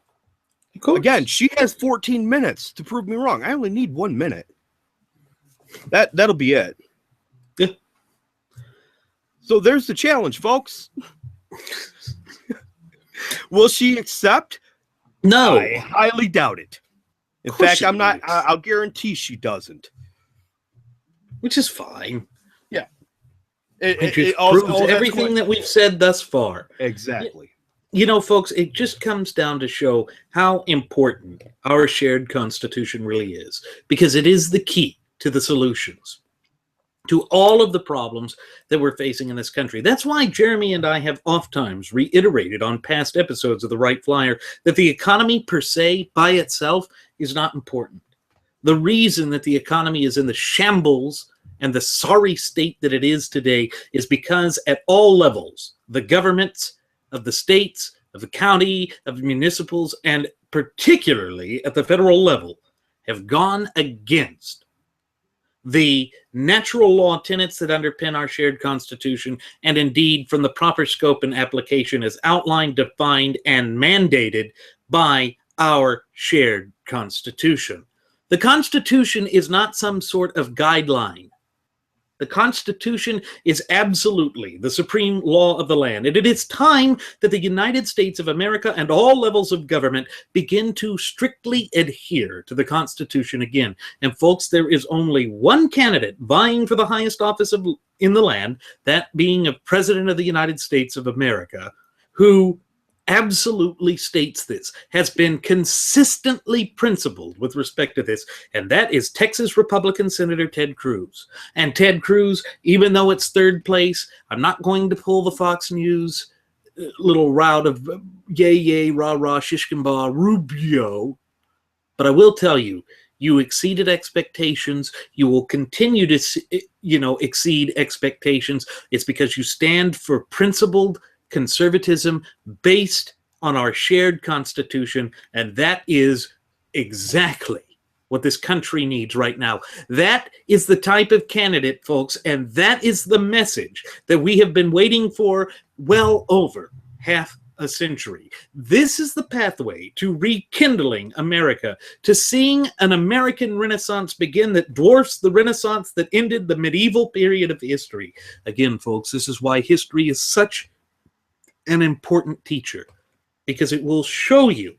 Again, she has 14 minutes to prove me wrong. I only need 1 minute. That'll be it. Yeah. So there's the challenge, folks. Will she accept? No. I highly doubt it. In fact, I'll guarantee she doesn't. Which is fine. Yeah. It proves everything that we've said thus far. Exactly. You know, folks, it just comes down to show how important our shared Constitution really is, because it is the key to the solutions to all of the problems that we're facing in this country. That's why Jeremy and I have oftentimes reiterated on past episodes of The Wright Flyer that the economy per se by itself is not important. The reason that the economy is in the shambles and the sorry state that it is today is because at all levels, the governments of the states, of the county, of the municipals, and particularly at the federal level have gone against the natural law tenets that underpin our shared Constitution, and indeed from the proper scope and application as outlined, defined, and mandated by our shared Constitution. The Constitution is not some sort of guideline. The Constitution is absolutely the supreme law of the land. And it is time that the United States of America and all levels of government begin to strictly adhere to the Constitution again. And folks, there is only one candidate vying for the highest office in the land, that being a President of the United States of America, who absolutely states this, has been consistently principled with respect to this, and that is Texas Republican Senator Ted Cruz. And Ted Cruz, even though it's third place, I'm not going to pull the Fox News little route of yay, yay, rah, rah, shishkamba, Rubio, but I will tell you, you exceeded expectations. You will continue to, exceed expectations. It's because you stand for principled conservatism based on our shared Constitution, and that is exactly what this country needs right now. That is the type of candidate, folks, and that is the message that we have been waiting for well over half a century. This is the pathway to rekindling America, to seeing an American Renaissance begin that dwarfs the Renaissance that ended the medieval period of history. Again, folks, this is why history is such an important teacher, because it will show you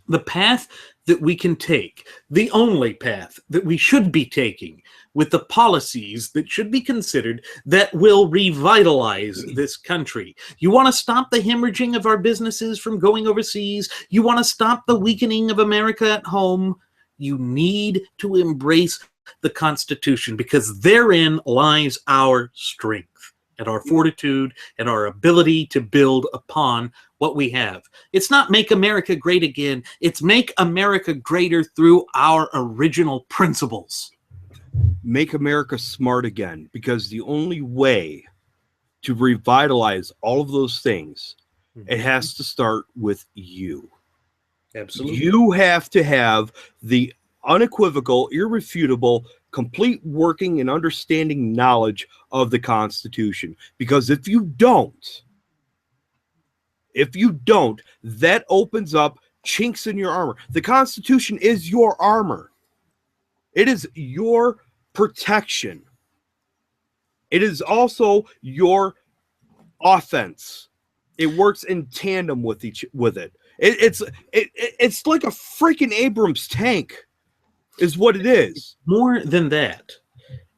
the path that we can take, the only path that we should be taking, with the policies that should be considered that will revitalize this country. You want to stop the hemorrhaging of our businesses from going overseas? You want to stop the weakening of America at home? You need to embrace the Constitution, because therein lies our strength and our fortitude and our ability to build upon what we have. It's not make America great again. It's make America greater through our original principles. Make America smart again, because the only way to revitalize all of those things, it has to start with you. Absolutely. You have to have the unequivocal, irrefutable, complete working and understanding knowledge of the Constitution. Because if you don't, that opens up chinks in your armor. The Constitution is your armor. It is your protection. It is also your offense. It works in tandem with it. It's like a freaking Abrams tank, is what it is. More than that,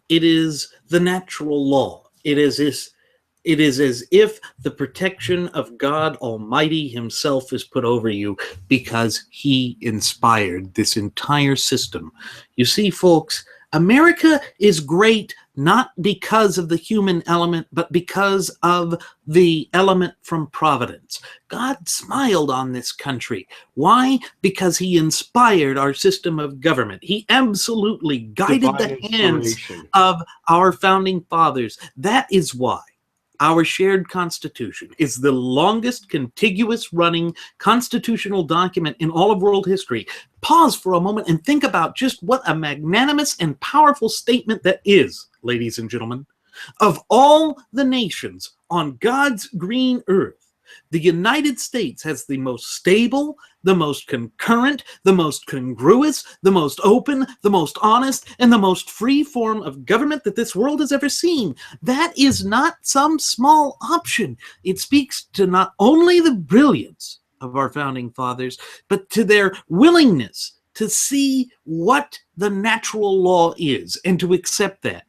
it is the natural law. It is as if the protection of God Almighty himself is put over you, because he inspired this entire system. You see, folks, America is great not because of the human element, but because of the element from providence. God smiled on this country. Why? Because he inspired our system of government. He absolutely guided the hands of our founding fathers. That is why our shared Constitution is the longest contiguous running constitutional document in all of world history. Pause for a moment and think about just what a magnanimous and powerful statement that is, ladies and gentlemen. Of all the nations on God's green earth, the United States has the most stable, the most concurrent, the most congruous, the most open, the most honest, and the most free form of government that this world has ever seen. That is not some small option. It speaks to not only the brilliance of our founding fathers, but to their willingness to see what the natural law is and to accept that.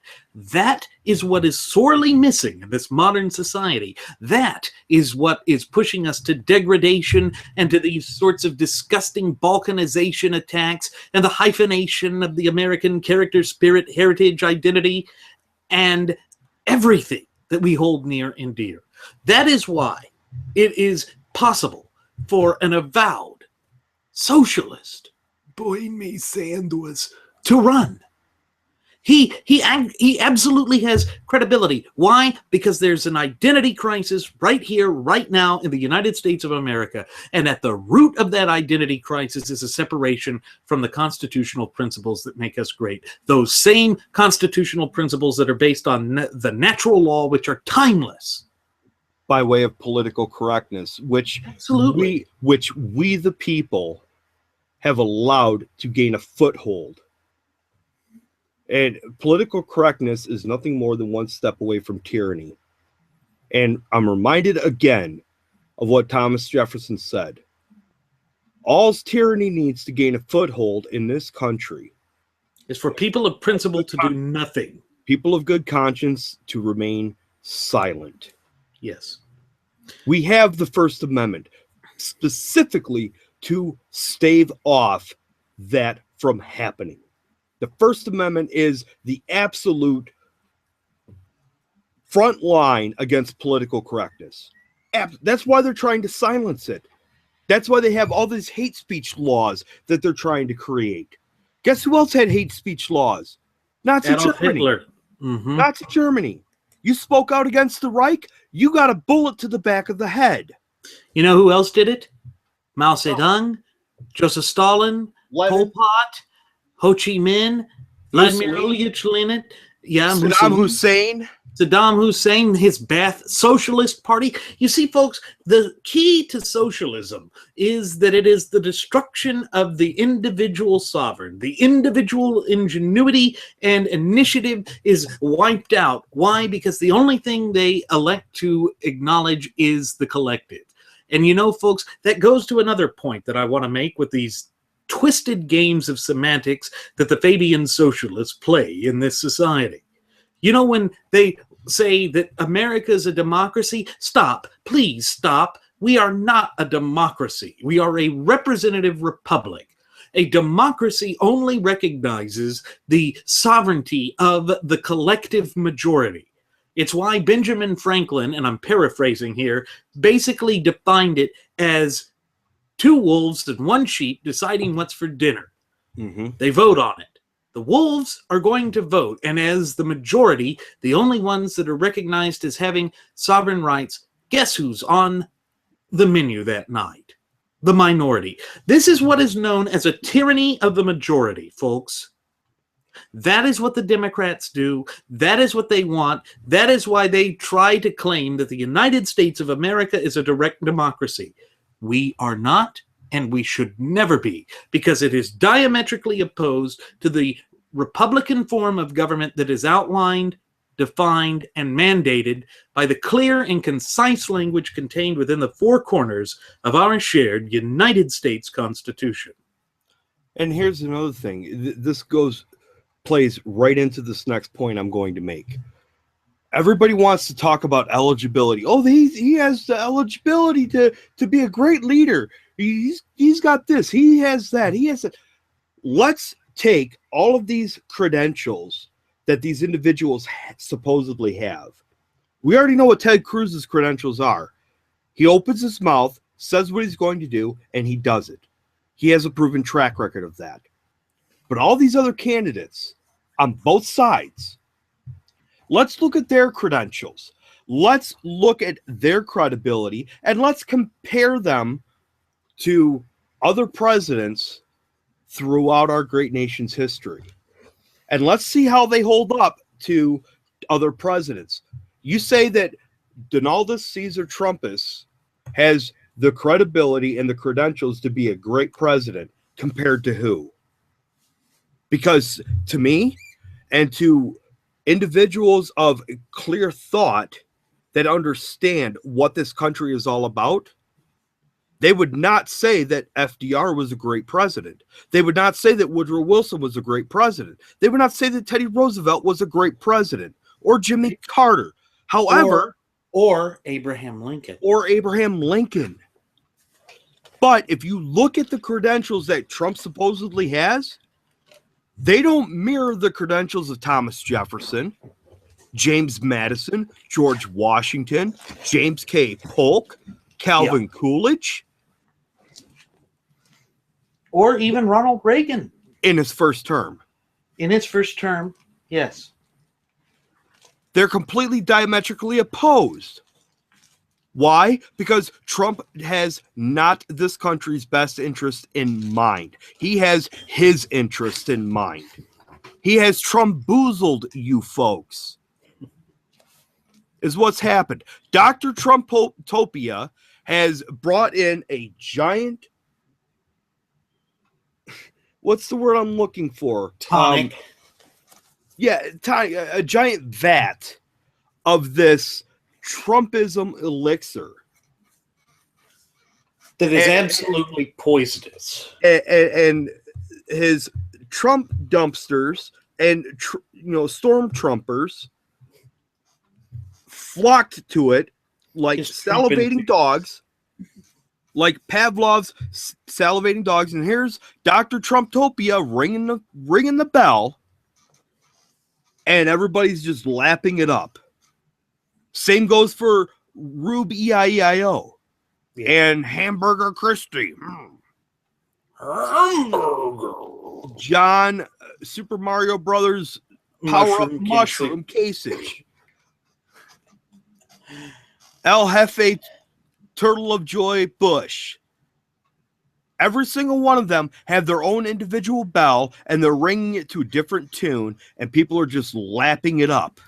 That is what is sorely missing in this modern society. That is what is pushing us to degradation and to these sorts of disgusting balkanization attacks and the hyphenation of the American character, spirit, heritage, identity, and everything that we hold near and dear. That is why it is possible for an avowed socialist, Bernie Sanders, to run. He absolutely has credibility. Why? Because there's an identity crisis right here, right now in the United States of America. And at the root of that identity crisis is a separation from the constitutional principles that make us great. Those same constitutional principles that are based on the natural law, which are timeless. By way of political correctness, which we the people have allowed to gain a foothold. And political correctness is nothing more than one step away from tyranny. And I'm reminded again of what Thomas Jefferson said. All tyranny needs to gain a foothold in this country is for people of principle to do nothing. People of good conscience to remain silent. Yes. We have the First Amendment specifically to stave off that from happening. The First Amendment is the absolute front line against political correctness. That's why they're trying to silence it. That's why they have all these hate speech laws that they're trying to create. Guess who else had hate speech laws? Nazi Germany. Hitler. Mm-hmm. Nazi Germany. You spoke out against the Reich, you got a bullet to the back of the head. You know who else did it? Mao Zedong, Joseph Stalin, Pol Lenin, Pot, Ho Chi Minh, Vladimir Mussolini, Ilyich Lenin, yeah, Saddam Mussolini, Hussein. Saddam Hussein, his Ba'ath Socialist Party. You see, folks, the key to socialism is that it is the destruction of the individual sovereign. The individual ingenuity and initiative is wiped out. Why? Because the only thing they elect to acknowledge is the collective. And you know, folks, that goes to another point that I want to make with these twisted games of semantics that the Fabian socialists play in this society. You know, when they say that America is a democracy, stop, please stop. We are not a democracy. We are a representative republic. A democracy only recognizes the sovereignty of the collective majority. It's why Benjamin Franklin, and I'm paraphrasing here, basically defined it as two wolves and one sheep deciding what's for dinner. Mm-hmm. They vote on it. The wolves are going to vote, and as the majority, the only ones that are recognized as having sovereign rights, guess who's on the menu that night? The minority. This is what is known as a tyranny of the majority, folks. That is what the Democrats do. That is what they want. That is why they try to claim that the United States of America is a direct democracy. We are not, and we should never be, because it is diametrically opposed to the Republican form of government that is outlined, defined, and mandated by the clear and concise language contained within the four corners of our shared United States Constitution. And here's another thing. This plays right into this next point I'm going to make. Everybody wants to talk about eligibility. Oh, he has the eligibility to be a great leader. He's got this. He has that. He has that. Let's take all of these credentials that these individuals supposedly have. We already know what Ted Cruz's credentials are. He opens his mouth, says what he's going to do, and he does it. He has a proven track record of that. But all these other candidates on both sides, let's look at their credentials. Let's look at their credibility, and let's compare them to other presidents throughout our great nation's history. And let's see how they hold up to other presidents. You say that Donaldus Caesar Trumpus has the credibility and the credentials to be a great president compared to who? Because to me and to individuals of clear thought that understand what this country is all about, they would not say that FDR was a great president. They would not say that Woodrow Wilson was a great president. They would not say that Teddy Roosevelt was a great president or Jimmy Carter. However, or Abraham Lincoln. Or Abraham Lincoln. But if you look at the credentials that Trump supposedly has, they don't mirror the credentials of Thomas Jefferson, James Madison, George Washington, James K. Polk, Calvin Coolidge, or even Ronald Reagan in his first term. In his first term, yes. They're completely diametrically opposed. Why? Because Trump has not this country's best interest in mind. He has his interest in mind. He has Trumboozled you folks. Is what's happened. Dr. Trumptopia has brought in a giant, what's the word I'm looking for? Tonic. A giant vat of this Trumpism elixir. That is absolutely poisonous. And his Trump dumpsters and storm Trumpers flocked to it like salivating dogs, like Pavlov's salivating dogs. And here's Dr. Trumptopia ringing the bell, and everybody's just lapping it up. Same goes for Rube EIEIO and Hamburger Christie. Hamburger. John Super Mario Brothers Power-Up Mushroom Kasich. El Jefe Turtle of Joy Bush. Every single one of them have their own individual bell, and they're ringing it to a different tune, and people are just lapping it up.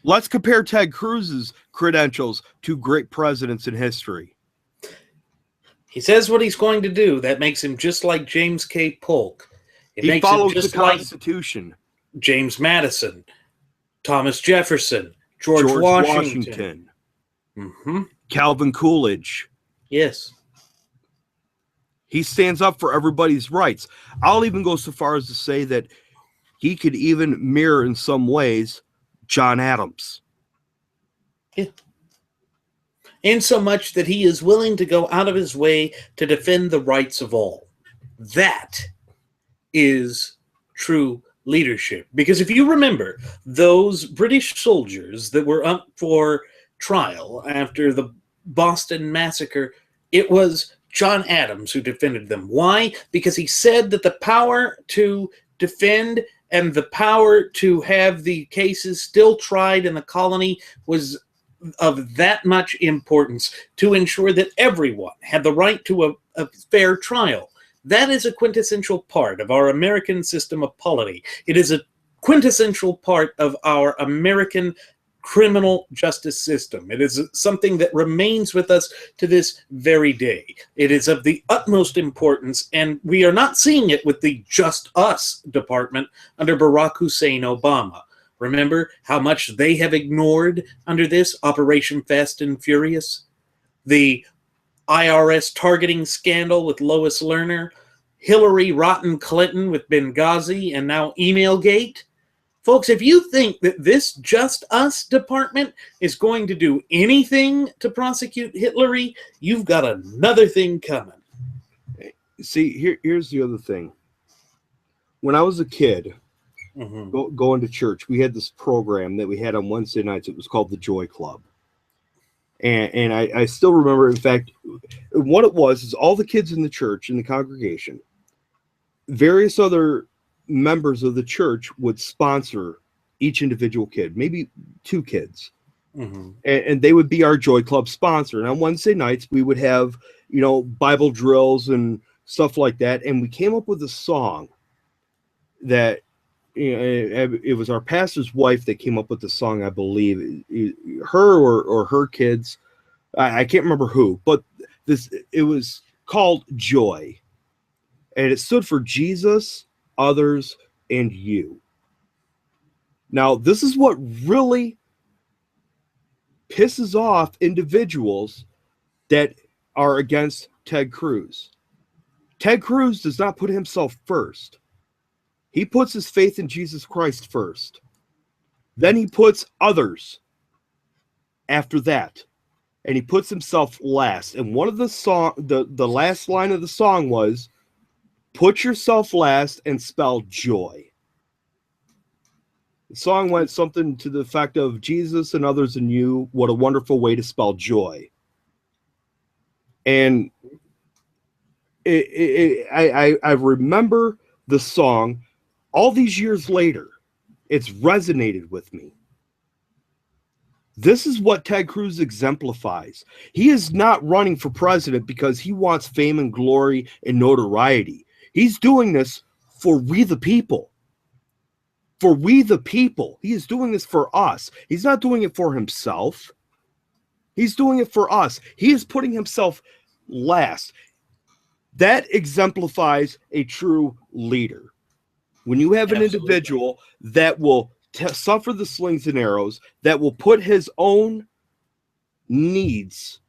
Let's compare Ted Cruz's credentials to great presidents in history. He says what he's going to do. That makes him just like James K. Polk. He follows the Constitution. Like James Madison, Thomas Jefferson, George Washington. Mm-hmm. Calvin Coolidge. Yes. He stands up for everybody's rights. I'll even go so far as to say that he could even mirror in some ways John Adams. Yeah. In so much that he is willing to go out of his way to defend the rights of all. That is true leadership. Because if you remember, those British soldiers that were up for trial after the Boston Massacre, it was John Adams who defended them. Why? Because he said that the power to defend and the power to have the cases still tried in the colony was of that much importance to ensure that everyone had the right to a fair trial. That is a quintessential part of our American system of polity. It is a quintessential part of our American criminal justice system. It is something that remains with us to this very day. It is of the utmost importance, and we are not seeing it with the Just Us department under Barack Hussein Obama. Remember how much they have ignored under this Operation Fast and Furious? The IRS targeting scandal with Lois Lerner, Hillary Rotten Clinton with Benghazi, and now Emailgate. Folks, if you think that this Just Us department is going to do anything to prosecute Hillary, you've got another thing coming. See, here's the other thing. When I was a kid, going to church, we had this program that we had on Wednesday nights. It was called the Joy Club. And I still remember, in fact, what it was is all the kids in the church, in the congregation, various other members of the church would sponsor each individual kid, maybe 2 kids. And they would be our Joy Club sponsor. And on Wednesday nights, we would have, Bible drills and stuff like that. And we came up with a song that, it was our pastor's wife that came up with the song, I believe. Her or her kids, I can't remember who, but it was called Joy. And it stood for Jesus, others, and you. Now, this is what really pisses off individuals that are against Ted Cruz. Ted Cruz does not put himself first. He puts his faith in Jesus Christ first. Then he puts others after that. And he puts himself last. And one of the last line of the song was, "Put yourself last and spell joy." The song went something to the effect of, Jesus and others and you, what a wonderful way to spell joy. And I remember the song all these years later. It's resonated with me. This is what Ted Cruz exemplifies. He is not running for president because he wants fame and glory and notoriety. He's doing this for we the people. For we the people. He is doing this for us. He's not doing it for himself. He's doing it for us. He is putting himself last. That exemplifies a true leader. When you have an individual that will suffer the slings and arrows, that will put his own needs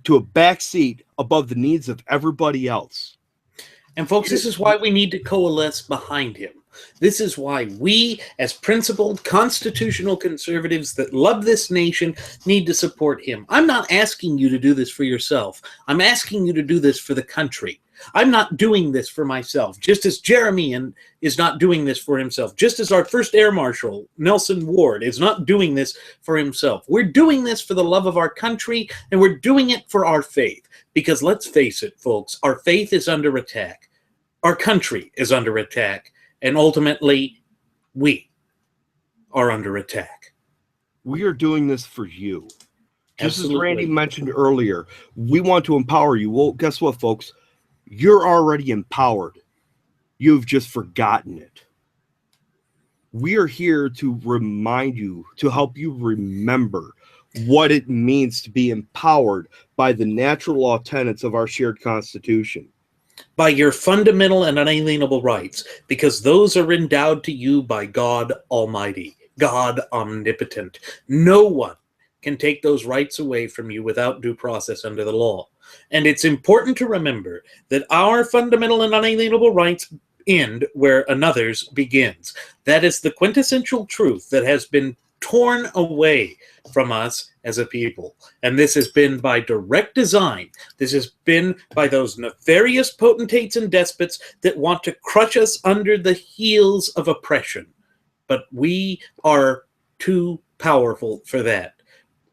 to a back seat above the needs of everybody else. And folks, this is why we need to coalesce behind him. This is why we, as principled constitutional conservatives that love this nation, need to support him. I'm not asking you to do this for yourself. I'm asking you to do this for the country. I'm not doing this for myself, just as Jeremy is not doing this for himself, just as our first Air Marshal, Nelson Ward, is not doing this for himself. We're doing this for the love of our country, and we're doing it for our faith. Because let's face it, folks, our faith is under attack. Our country is under attack. And ultimately, we are under attack. We are doing this for you. Just as Randy Absolutely. mentioned earlier, we want to empower you. Well, guess what, folks? You're already empowered. You've just forgotten it. We are here to remind you, to help you remember what it means to be empowered by the natural law tenets of our shared Constitution. By your fundamental and unalienable rights, because those are endowed to you by God Almighty, God Omnipotent. No one can take those rights away from you without due process under the law. And it's important to remember that our fundamental and unalienable rights end where another's begins. That is the quintessential truth that has been torn away from us as a people. And this has been by direct design. This has been by those nefarious potentates and despots that want to crush us under the heels of oppression. But we are too powerful for that.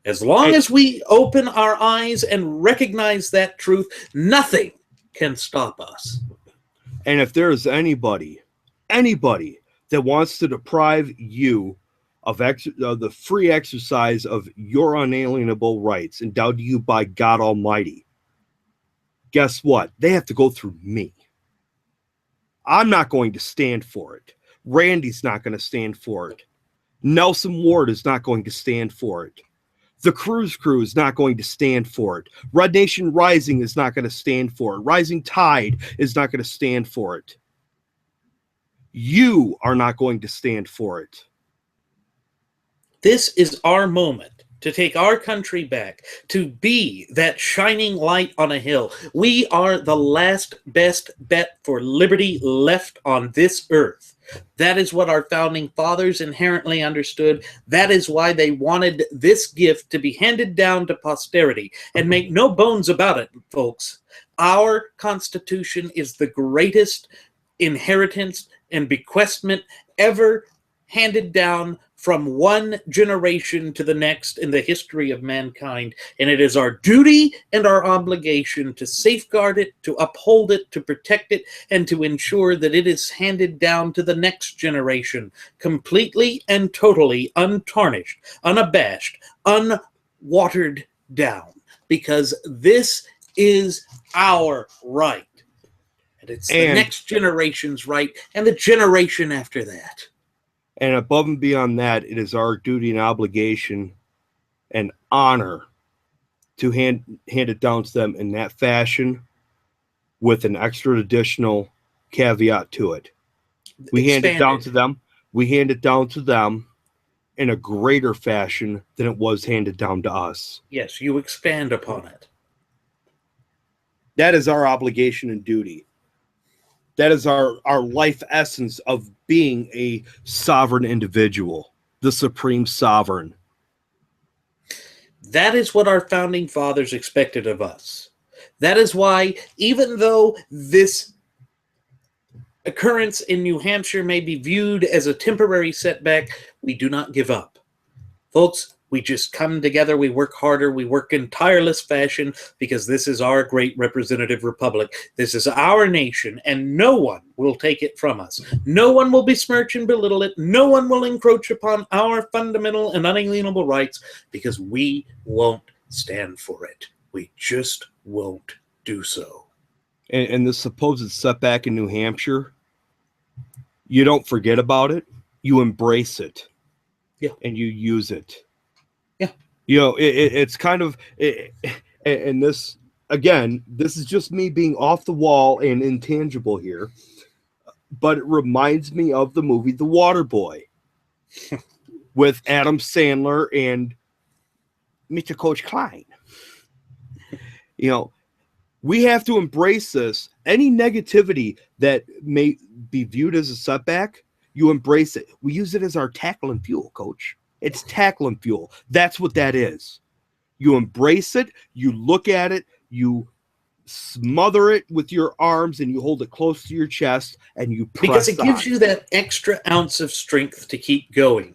As long as we open our eyes and recognize that truth, nothing can stop us. And if there is anybody that wants to deprive you of the free exercise of your unalienable rights endowed to you by God Almighty, guess what? They have to go through me. I'm not going to stand for it. Randy's not going to stand for it. Nelson Ward is not going to stand for it. The Cruise Crew is not going to stand for it. Red Nation Rising is not going to stand for it. Rising Tide is not going to stand for it. You are not going to stand for it. This is our moment to take our country back, to be that shining light on a hill. We are the last best bet for liberty left on this earth. That is what our founding fathers inherently understood. That is why they wanted this gift to be handed down to posterity. And make no bones about it, folks. Our Constitution is the greatest inheritance and bequestment ever handed down from one generation to the next in the history of mankind. And it is our duty and our obligation to safeguard it, to uphold it, to protect it, and to ensure that it is handed down to the next generation, completely and totally untarnished, unabashed, unwatered down. Because this is our right. And it's the next generation's right, and the generation after that. And above and beyond that, it is our duty and obligation and honor to hand it down to them in that fashion with an extra additional caveat to it. We hand it down to them. We hand it down to them in a greater fashion than it was handed down to us. Yes, you expand upon it. That is our obligation and duty. That is our life essence of being a sovereign individual, the supreme sovereign. That is what our founding fathers expected of us. That is why, even though this occurrence in New Hampshire may be viewed as a temporary setback, we do not give up. Folks, we just come together, we work harder, we work in tireless fashion, because this is our great representative republic. This is our nation, and no one will take it from us. No one will besmirch and belittle it. No one will encroach upon our fundamental and unalienable rights, because we won't stand for it. We just won't do so. And the supposed setback in New Hampshire, you don't forget about it. You embrace it. Yeah. And you use it. Yeah. You know, it's kind of, and this, again, this is just me being off the wall and intangible here, but it reminds me of the movie The Waterboy with Adam Sandler and Mr. Coach Klein. You know, we have to embrace this. Any negativity that may be viewed as a setback, you embrace it. We use it as our tackle and fuel, Coach. It's tackle and fuel. That's what that is. You embrace it. You look at it. You smother it with your arms and you hold it close to your chest and you press because it gives you that extra ounce of strength to keep going.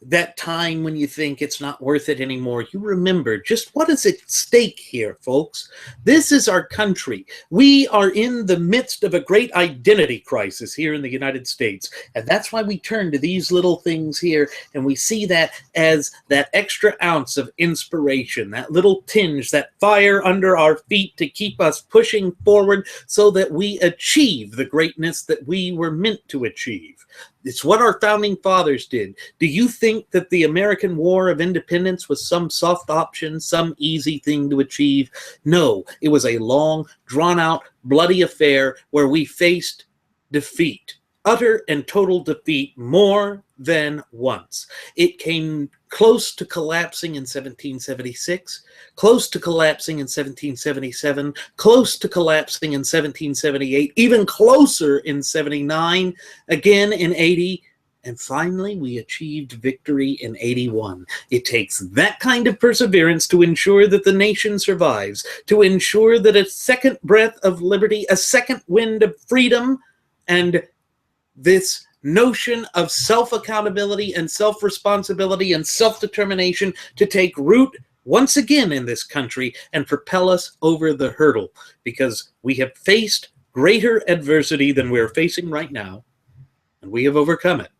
that time when you think it's not worth it anymore, you remember just what is at stake here, folks. This is our country. We are in the midst of a great identity crisis here in the United States. And that's why we turn to these little things here, and we see that as that extra ounce of inspiration, that little tinge, that fire under our feet to keep us pushing forward so that we achieve the greatness that we were meant to achieve. It's what our founding fathers did. Do you think that the American War of Independence was some soft option, some easy thing to achieve? No, it was a long, drawn-out, bloody affair where we faced defeat, utter and total defeat, more than once. It came close to collapsing in 1776, close to collapsing in 1777, close to collapsing in 1778, even closer in 79, again in 80, and finally we achieved victory in 81. It takes that kind of perseverance to ensure that the nation survives, to ensure that a second breath of liberty, a second wind of freedom, and this notion of self-accountability and self-responsibility and self-determination to take root once again in this country and propel us over the hurdle, because we have faced greater adversity than we're facing right now, and we have overcome it.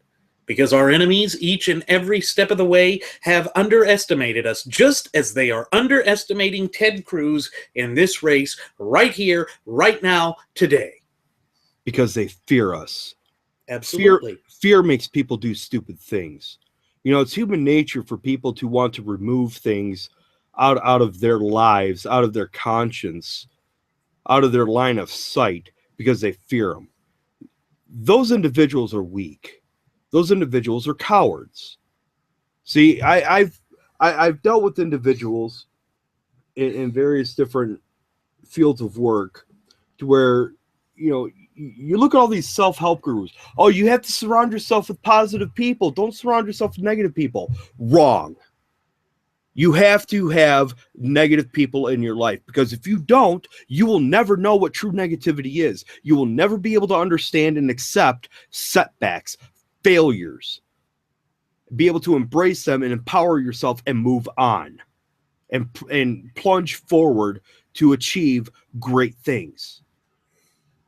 Because our enemies, each and every step of the way, have underestimated us, just as they are underestimating Ted Cruz in this race right here, right now, today. Because they fear us. Absolutely. Fear makes people do stupid things. You know, it's human nature for people to want to remove things out of their lives, out of their conscience, out of their line of sight, because they fear them. Those individuals are weak. Those individuals are cowards. See, I've dealt with individuals in various different fields of work to where, you know, you look at all these self-help gurus. Oh, you have to surround yourself with positive people. Don't surround yourself with negative people. Wrong. You have to have negative people in your life, because if you don't, you will never know what true negativity is. You will never be able to understand and accept setbacks, failures, be able to embrace them and empower yourself and move on and plunge forward to achieve great things.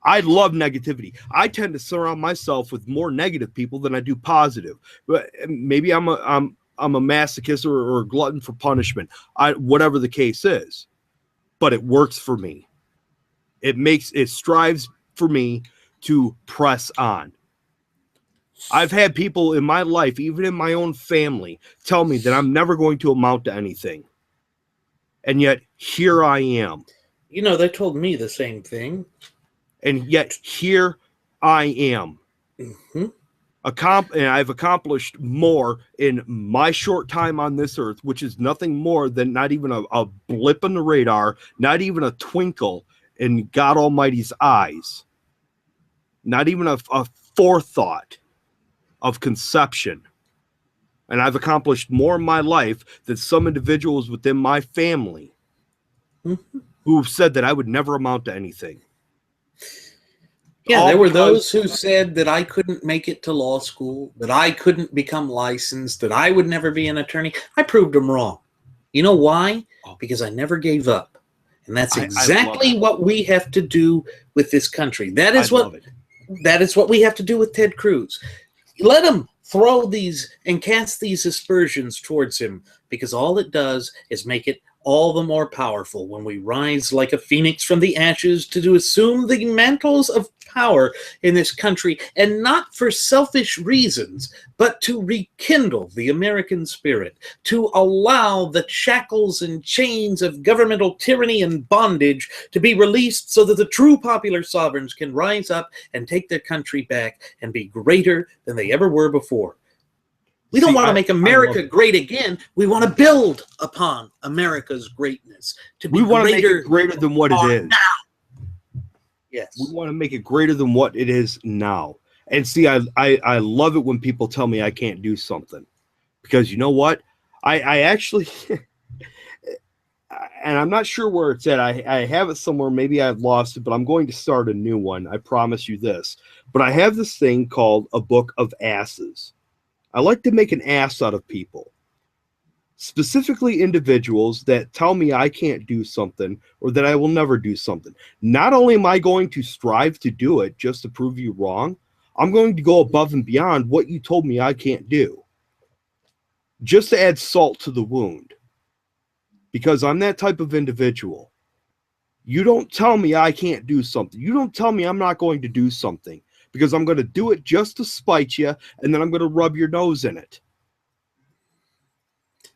I love negativity. I tend to surround myself with more negative people than I do positive. But maybe I'm a masochist or a glutton for punishment. Whatever the case is, but it works for me. It strives for me to press on. I've had people in my life, even in my own family, tell me that I'm never going to amount to anything. And yet here I am. You know, they told me the same thing. And yet here I am. Mm-hmm. And I've accomplished more in my short time on this earth, which is nothing more than not even a blip on the radar, not even a twinkle in God Almighty's eyes, not even a forethought of conception. And I've accomplished more in my life than some individuals within my family who have said that I would never amount to anything. Yeah, there were those who said that I couldn't make it to law school, that I couldn't become licensed, that I would never be an attorney. I proved them wrong. You know why? Because I never gave up. And that's exactly what we have to do with this country. That is what we have to do with Ted Cruz. Let him throw these and cast these aspersions towards him, because all it does is make it all the more powerful when we rise like a phoenix from the ashes to assume the mantles of power in this country, and not for selfish reasons, but to rekindle the American spirit, to allow the shackles and chains of governmental tyranny and bondage to be released so that the true popular sovereigns can rise up and take their country back and be greater than they ever were before. We don't want to make America great again. We want to build upon America's greatness. We want to make it greater than what it is. Now. Yes. We want to make it greater than what it is now. And see, I love it when people tell me I can't do something. Because you know what? I actually, and I'm not sure where it's at. I have it somewhere. Maybe I've lost it, but I'm going to start a new one. I promise you this. But I have this thing called a book of asses. I like to make an ass out of people, specifically individuals that tell me I can't do something or that I will never do something. Not only am I going to strive to do it just to prove you wrong, I'm going to go above and beyond what you told me I can't do, just to add salt to the wound, because I'm that type of individual. You don't tell me I can't do something. You don't tell me I'm not going to do something, because I'm going to do it just to spite you, and then I'm going to rub your nose in it.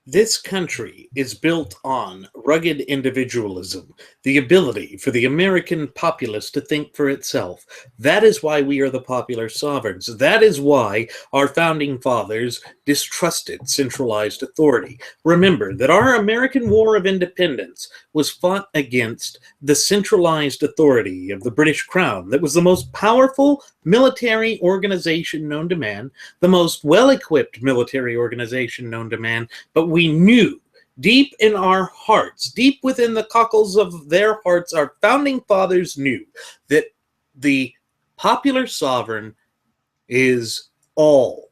This country is built on rugged individualism, the ability for the American populace to think for itself. That is why we are the popular sovereigns. That is why our founding fathers distrusted centralized authority. Remember that our American War of Independence was fought against the centralized authority of the British Crown. That was the most powerful military organization known to man, the most well-equipped military organization known to man, but we knew deep in our hearts, deep within the cockles of their hearts, our founding fathers knew that the popular sovereign is all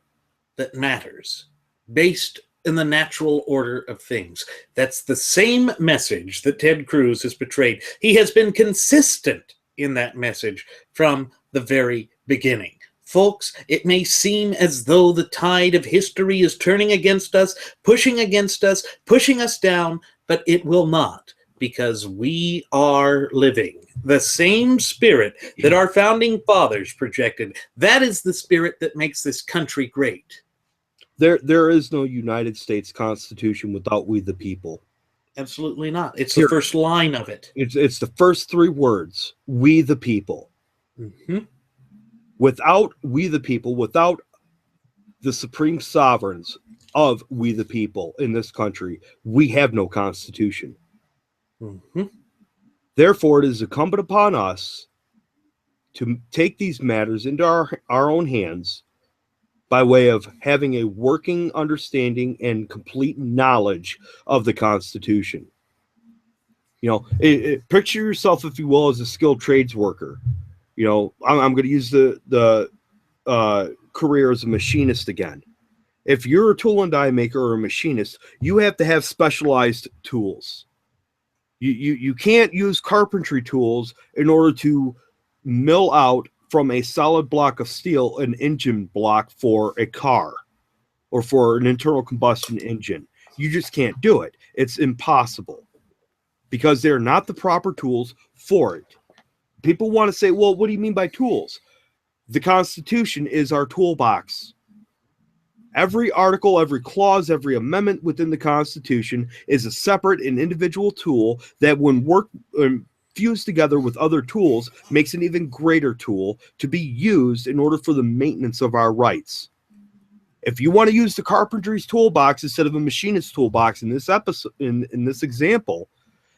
that matters, based in the natural order of things. That's the same message that Ted Cruz has portrayed. He has been consistent in that message from the very beginning. Folks, it may seem as though the tide of history is turning against us, pushing us down, but it will not, because we are living the same spirit that our founding fathers projected. That is the spirit that makes this country great. There is no United States Constitution without we the people. Absolutely not. It's the first line of it. It's the first three words, we the people. Mm-hmm. Without we the people, without the supreme sovereigns of we the people in this country, we have no constitution. Mm-hmm. Therefore, it is incumbent upon us to take these matters into our own hands by way of having a working understanding and complete knowledge of the Constitution. You know, picture yourself, if you will, as a skilled trades worker. You know, I'm going to use the career as a machinist again. If you're a tool and die maker or a machinist, you have to have specialized tools. You can't use carpentry tools in order to mill out from a solid block of steel an engine block for a car or for an internal combustion engine. You just can't do it. It's impossible because they're not the proper tools for it. People want to say, well, what do you mean by tools? The Constitution is our toolbox. Every article, every clause, every amendment within the Constitution is a separate and individual tool that, when fused together with other tools, makes an even greater tool to be used in order for the maintenance of our rights. If you want to use the carpentry's toolbox instead of a machinist's toolbox in this episode, in this example,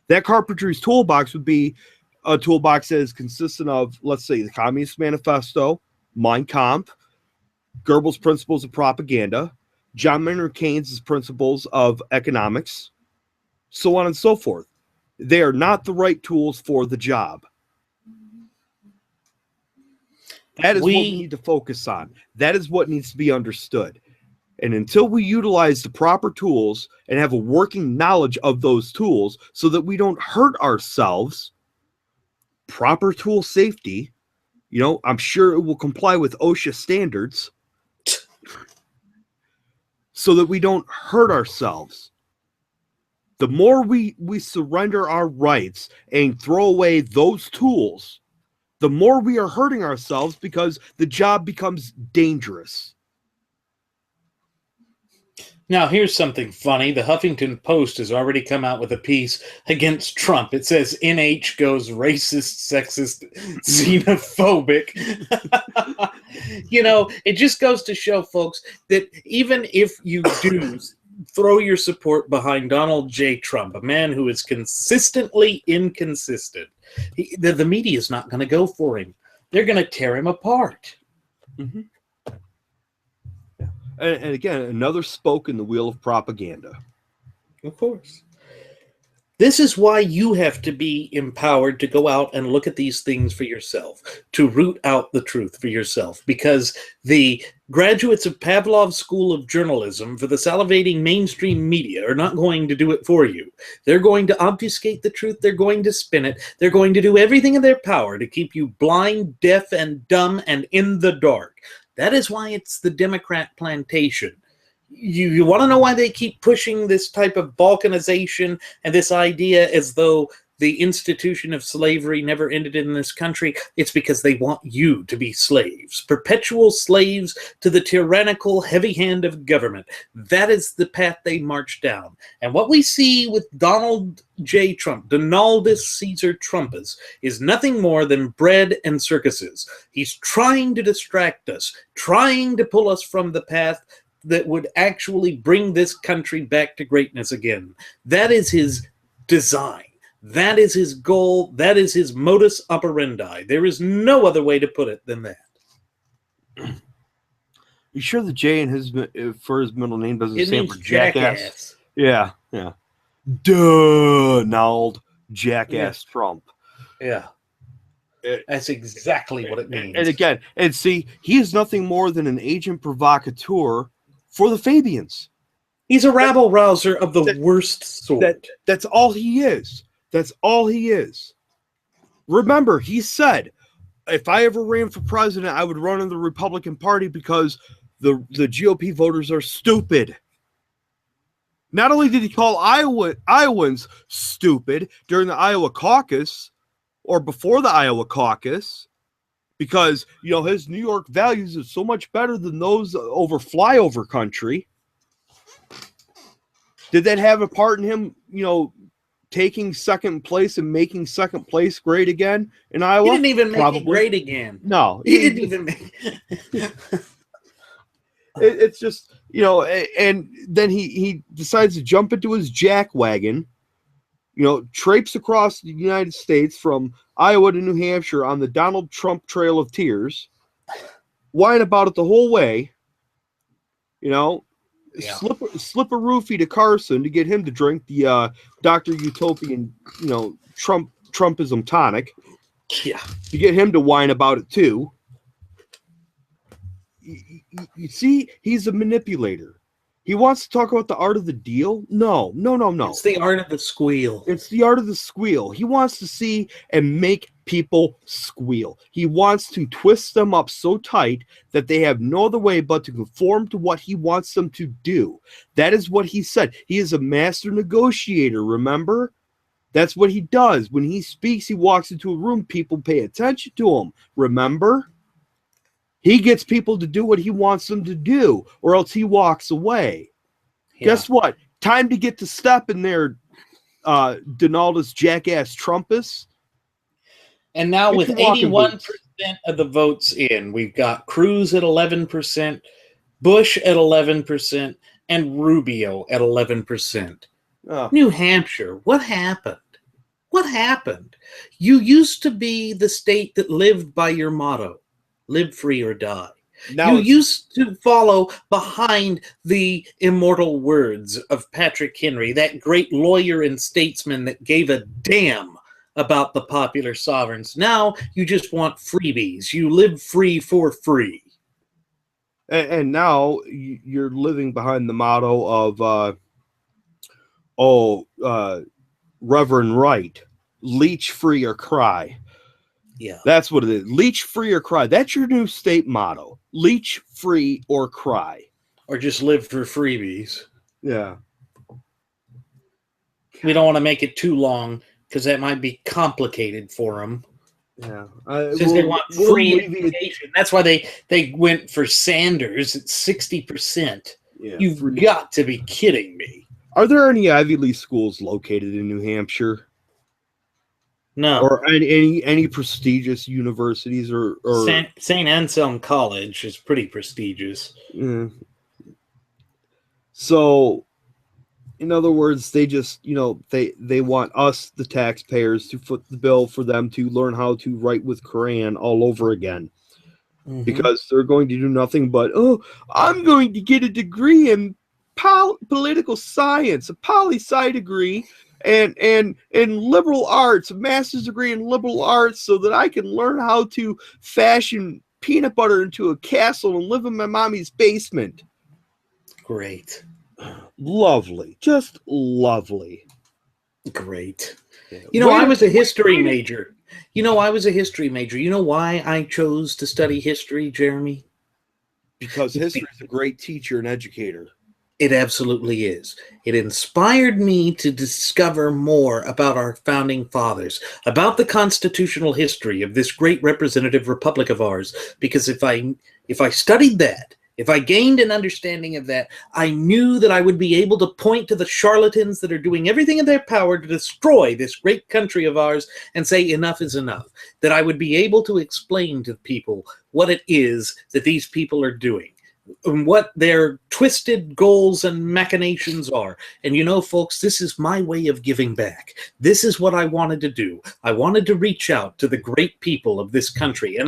that carpentry's toolbox would be a toolbox that is consistent of, let's say, the Communist Manifesto, Mein Kampf, Goebbels' Principles of Propaganda, John Maynard Keynes' Principles of Economics, so on and so forth. They are not the right tools for the job. That is what we need to focus on. That is what needs to be understood. And until we utilize the proper tools and have a working knowledge of those tools so that we don't hurt ourselves, proper tool safety, you know, I'm sure it will comply with OSHA standards so that we don't hurt ourselves. The more we surrender our rights and throw away those tools, the more we are hurting ourselves because the job becomes dangerous. Now, here's something funny. The Huffington Post has already come out with a piece against Trump. It says NH goes racist, sexist, xenophobic. You know, it just goes to show, folks, that even if you do throw your support behind Donald J. Trump, a man who is consistently inconsistent, the media is not going to go for him. They're going to tear him apart. Mm-hmm. And again, another spoke in the wheel of propaganda. Of course. This is why you have to be empowered to go out and look at these things for yourself, to root out the truth for yourself, because the graduates of Pavlov's School of Journalism for the salivating mainstream media are not going to do it for you. They're going to obfuscate the truth. They're going to spin it. They're going to do everything in their power to keep you blind, deaf, and dumb and in the dark. That is why it's the Democrat plantation. You want to know why they keep pushing this type of balkanization and this idea as though the institution of slavery never ended in this country? It's because they want you to be slaves, perpetual slaves to the tyrannical heavy hand of government. That is the path they march down. And what we see with Donald J. Trump, Donaldus Caesar Trumpus, is nothing more than bread and circuses. He's trying to distract us, trying to pull us from the path that would actually bring this country back to greatness again. That is his design. That is his goal. That is his modus operandi. There is no other way to put it than that. You sure the J in his for his middle name doesn't stand for jackass? Yeah. Donald Jackass Trump. Yeah. That's exactly what it means. And again, see, he is nothing more than an agent provocateur for the Fabians. He's a rabble rouser of the worst sort. That's all he is. That's all he is. Remember, he said, if I ever ran for president, I would run in the Republican Party because the GOP voters are stupid. Not only did he call Iowans stupid during the Iowa caucus or before the Iowa caucus, because, his New York values are so much better than those over flyover country. Did that have a part in him, taking second place and making second place great again in Iowa? He didn't even make it great again. No. He didn't even make it. It's just, and then he decides to jump into his jack wagon, traipse across the United States from Iowa to New Hampshire on the Donald Trump Trail of Tears, whine about it the whole way, slip a roofie to Carson to get him to drink the Dr. Utopian, Trumpism tonic. Yeah. To get him to whine about it too. You see, he's a manipulator. He wants to talk about the art of the deal. No. It's the art of the squeal. It's the art of the squeal. He wants to see and make people squeal. He wants to twist them up so tight that they have no other way but to conform to what he wants them to do. That is what he said. He is a master negotiator, remember? That's what he does. When he speaks, he walks into a room, people pay attention to him, remember? He gets people to do what he wants them to do, or else he walks away. Yeah. Guess what? Time to get to step in there, Donaldus Jackass Trumpus. And now with 81% of the votes in, we've got Cruz at 11%, Bush at 11%, and Rubio at 11%. Oh. New Hampshire, what happened? What happened? You used to be the state that lived by your motto. Live free or die. Now you used to follow behind the immortal words of Patrick Henry, that great lawyer and statesman that gave a damn about the popular sovereigns. Now you just want freebies. You live free for free. And now you're living behind the motto of, Reverend Wright, leech free or cry. Yeah. That's what it is. Leech free or cry. That's your new state motto. Leech free or cry. Or just live for freebies. Yeah. We don't want to make it too long because that might be complicated for them. Yeah. Since they want free education. That's why they went for Sanders at 60%. Yeah, You've got to be kidding me. Are there any Ivy League schools located in New Hampshire? No. Or any prestigious universities or St. Anselm College is pretty prestigious. Yeah. So, in other words, they just, they want us, the taxpayers, to foot the bill for them to learn how to write with crayon all over again. Mm-hmm. Because they're going to do nothing but, I'm going to get a degree in political science, a poli-sci degree, and in liberal arts, a master's degree in liberal arts, so that I can learn how to fashion peanut butter into a castle and live in my mommy's basement. Great. Lovely, just lovely. Great. Yeah. You know, I was a Way history to- major. You know, I was a history major. You know why I chose to study history, Jeremy? Because history is a great teacher and educator. It absolutely is. It inspired me to discover more about our founding fathers, about the constitutional history of this great representative republic of ours. Because if I studied that, if I gained an understanding of that, I knew that I would be able to point to the charlatans that are doing everything in their power to destroy this great country of ours and say enough is enough. That I would be able to explain to people what it is that these people are doing, and what their twisted goals and machinations are. And you know, folks, this is my way of giving back. This is what I wanted to do. I wanted to reach out to the great people of this country.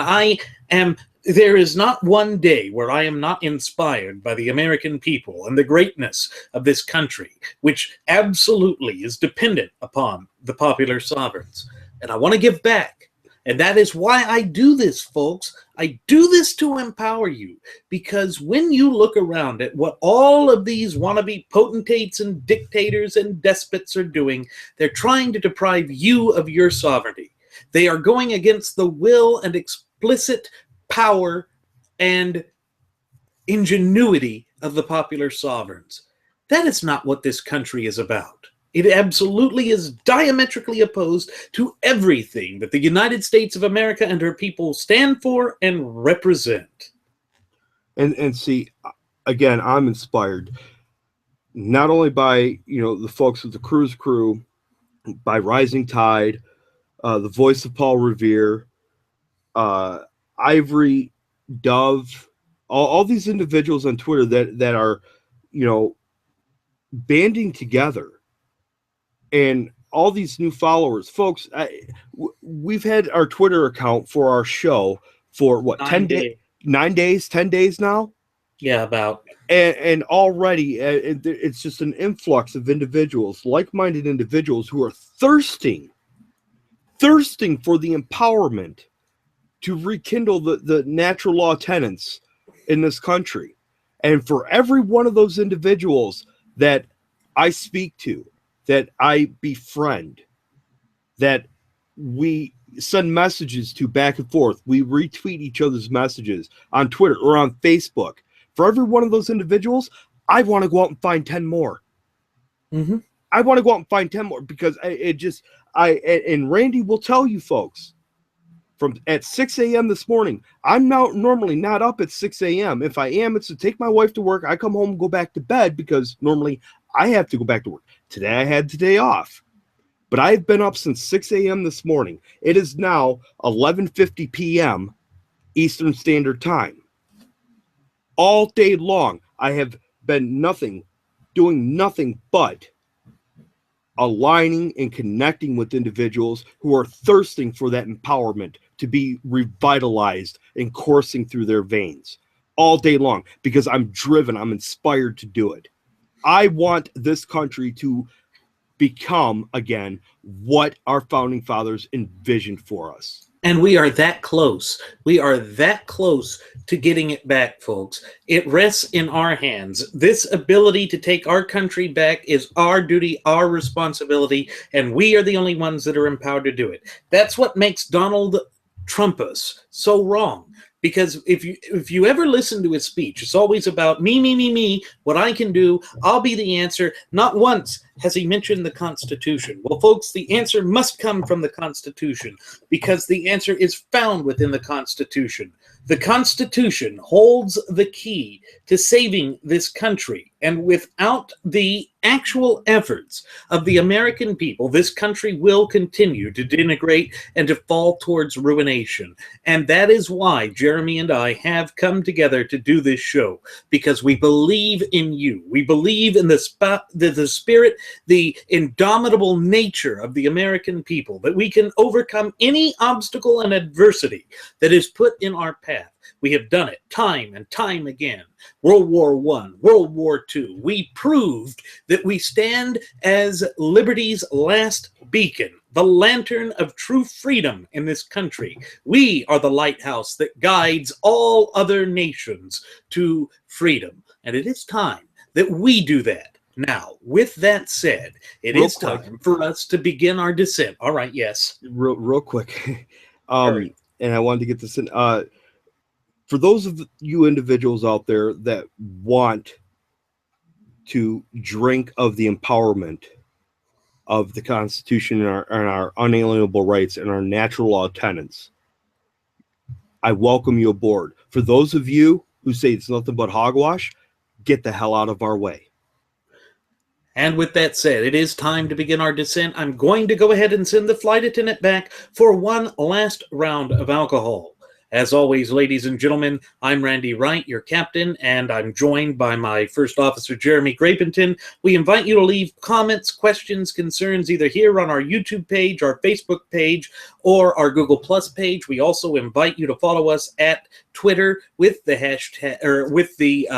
And there is not one day where I am not inspired by the American people and the greatness of this country, which absolutely is dependent upon the popular sovereigns. And I want to give back. And that is why I do this, folks. I do this to empower you, because when you look around at what all of these wannabe potentates and dictators and despots are doing, they're trying to deprive you of your sovereignty. They are going against the will and explicit power and ingenuity of the popular sovereigns. That is not what this country is about. It absolutely is diametrically opposed to everything that the United States of America and her people stand for and represent. And see, again, I'm inspired not only by the folks of the Cruise Crew, by Rising Tide, the voice of Paul Revere, Ivory, Dove, all these individuals on Twitter that are banding together. And all these new followers, folks, we've had our Twitter account for our show for what, 10 days, 9 days, 10 days now? Yeah, about. And already it's just an influx of individuals, like-minded individuals who are thirsting for the empowerment to rekindle the natural law tenets in this country. And for every one of those individuals that I speak to, that I befriend, that we send messages to back and forth, we retweet each other's messages on Twitter or on Facebook. For every one of those individuals, I want to go out and find 10 more. Mm-hmm. I want to go out and find 10 more because and Randy will tell you folks, at 6 a.m. this morning, I'm normally not up at 6 a.m. If I am, it's to take my wife to work. I come home and go back to bed because normally I have to go back to work. Today I had today off, but I've been up since 6 a.m. this morning. It is now 11:50 p.m. Eastern Standard Time. All day long, I have been doing nothing but aligning and connecting with individuals who are thirsting for that empowerment to be revitalized and coursing through their veins all day long, because I'm driven, I'm inspired to do it. I want this country to become, again, what our founding fathers envisioned for us. And we are that close. We are that close to getting it back, folks. It rests in our hands. This ability to take our country back is our duty, our responsibility, and we are the only ones that are empowered to do it. That's what makes Donald Trumpus so wrong. Because if you ever listen to his speech, it's always about me, what I can do, I'll be the answer. Not once has he mentioned the Constitution. Well, folks, the answer must come from the Constitution, because the answer is found within the Constitution. The Constitution holds the key to saving this country, and without the actual efforts of the American people, this country will continue to denigrate and to fall towards ruination. And that is why Jeremy and I have come together to do this show, because we believe in you. We believe in the spirit, the indomitable nature of the American people, that we can overcome any obstacle and adversity that is put in our path. We have done it time and time again. World War I, World War II. We proved that we stand as liberty's last beacon, the lantern of true freedom in this country. We are the lighthouse that guides all other nations to freedom. And it is time that we do that. Now, with that said, it is time for us to begin our descent. All right, yes. Real quick. And I wanted to get this in. For those of you individuals out there that want to drink of the empowerment of the Constitution and our unalienable rights and our natural law tenets, I welcome you aboard. For those of you who say it's nothing but hogwash, get the hell out of our way. And with that said, it is time to begin our descent. I'm going to go ahead and send the flight attendant back for one last round of alcohol. As always, ladies and gentlemen, I'm Randy Wright, your captain, and I'm joined by my first officer, Jeremy Grapington. We invite you to leave comments, questions, concerns, either here on our YouTube page, our Facebook page, or our Google Plus page. We also invite you to follow us at Twitter with the hashtag, or with the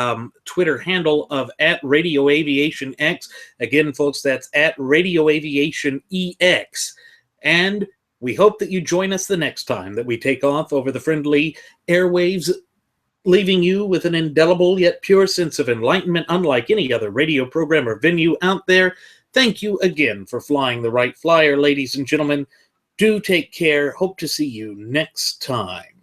Twitter handle of @RadioAviationX. Again, folks, that's @RadioAviationEX. And we hope that you join us the next time that we take off over the friendly airwaves, leaving you with an indelible yet pure sense of enlightenment unlike any other radio program or venue out there. Thank you again for flying the Wright Flyer, ladies and gentlemen. Do take care. Hope to see you next time.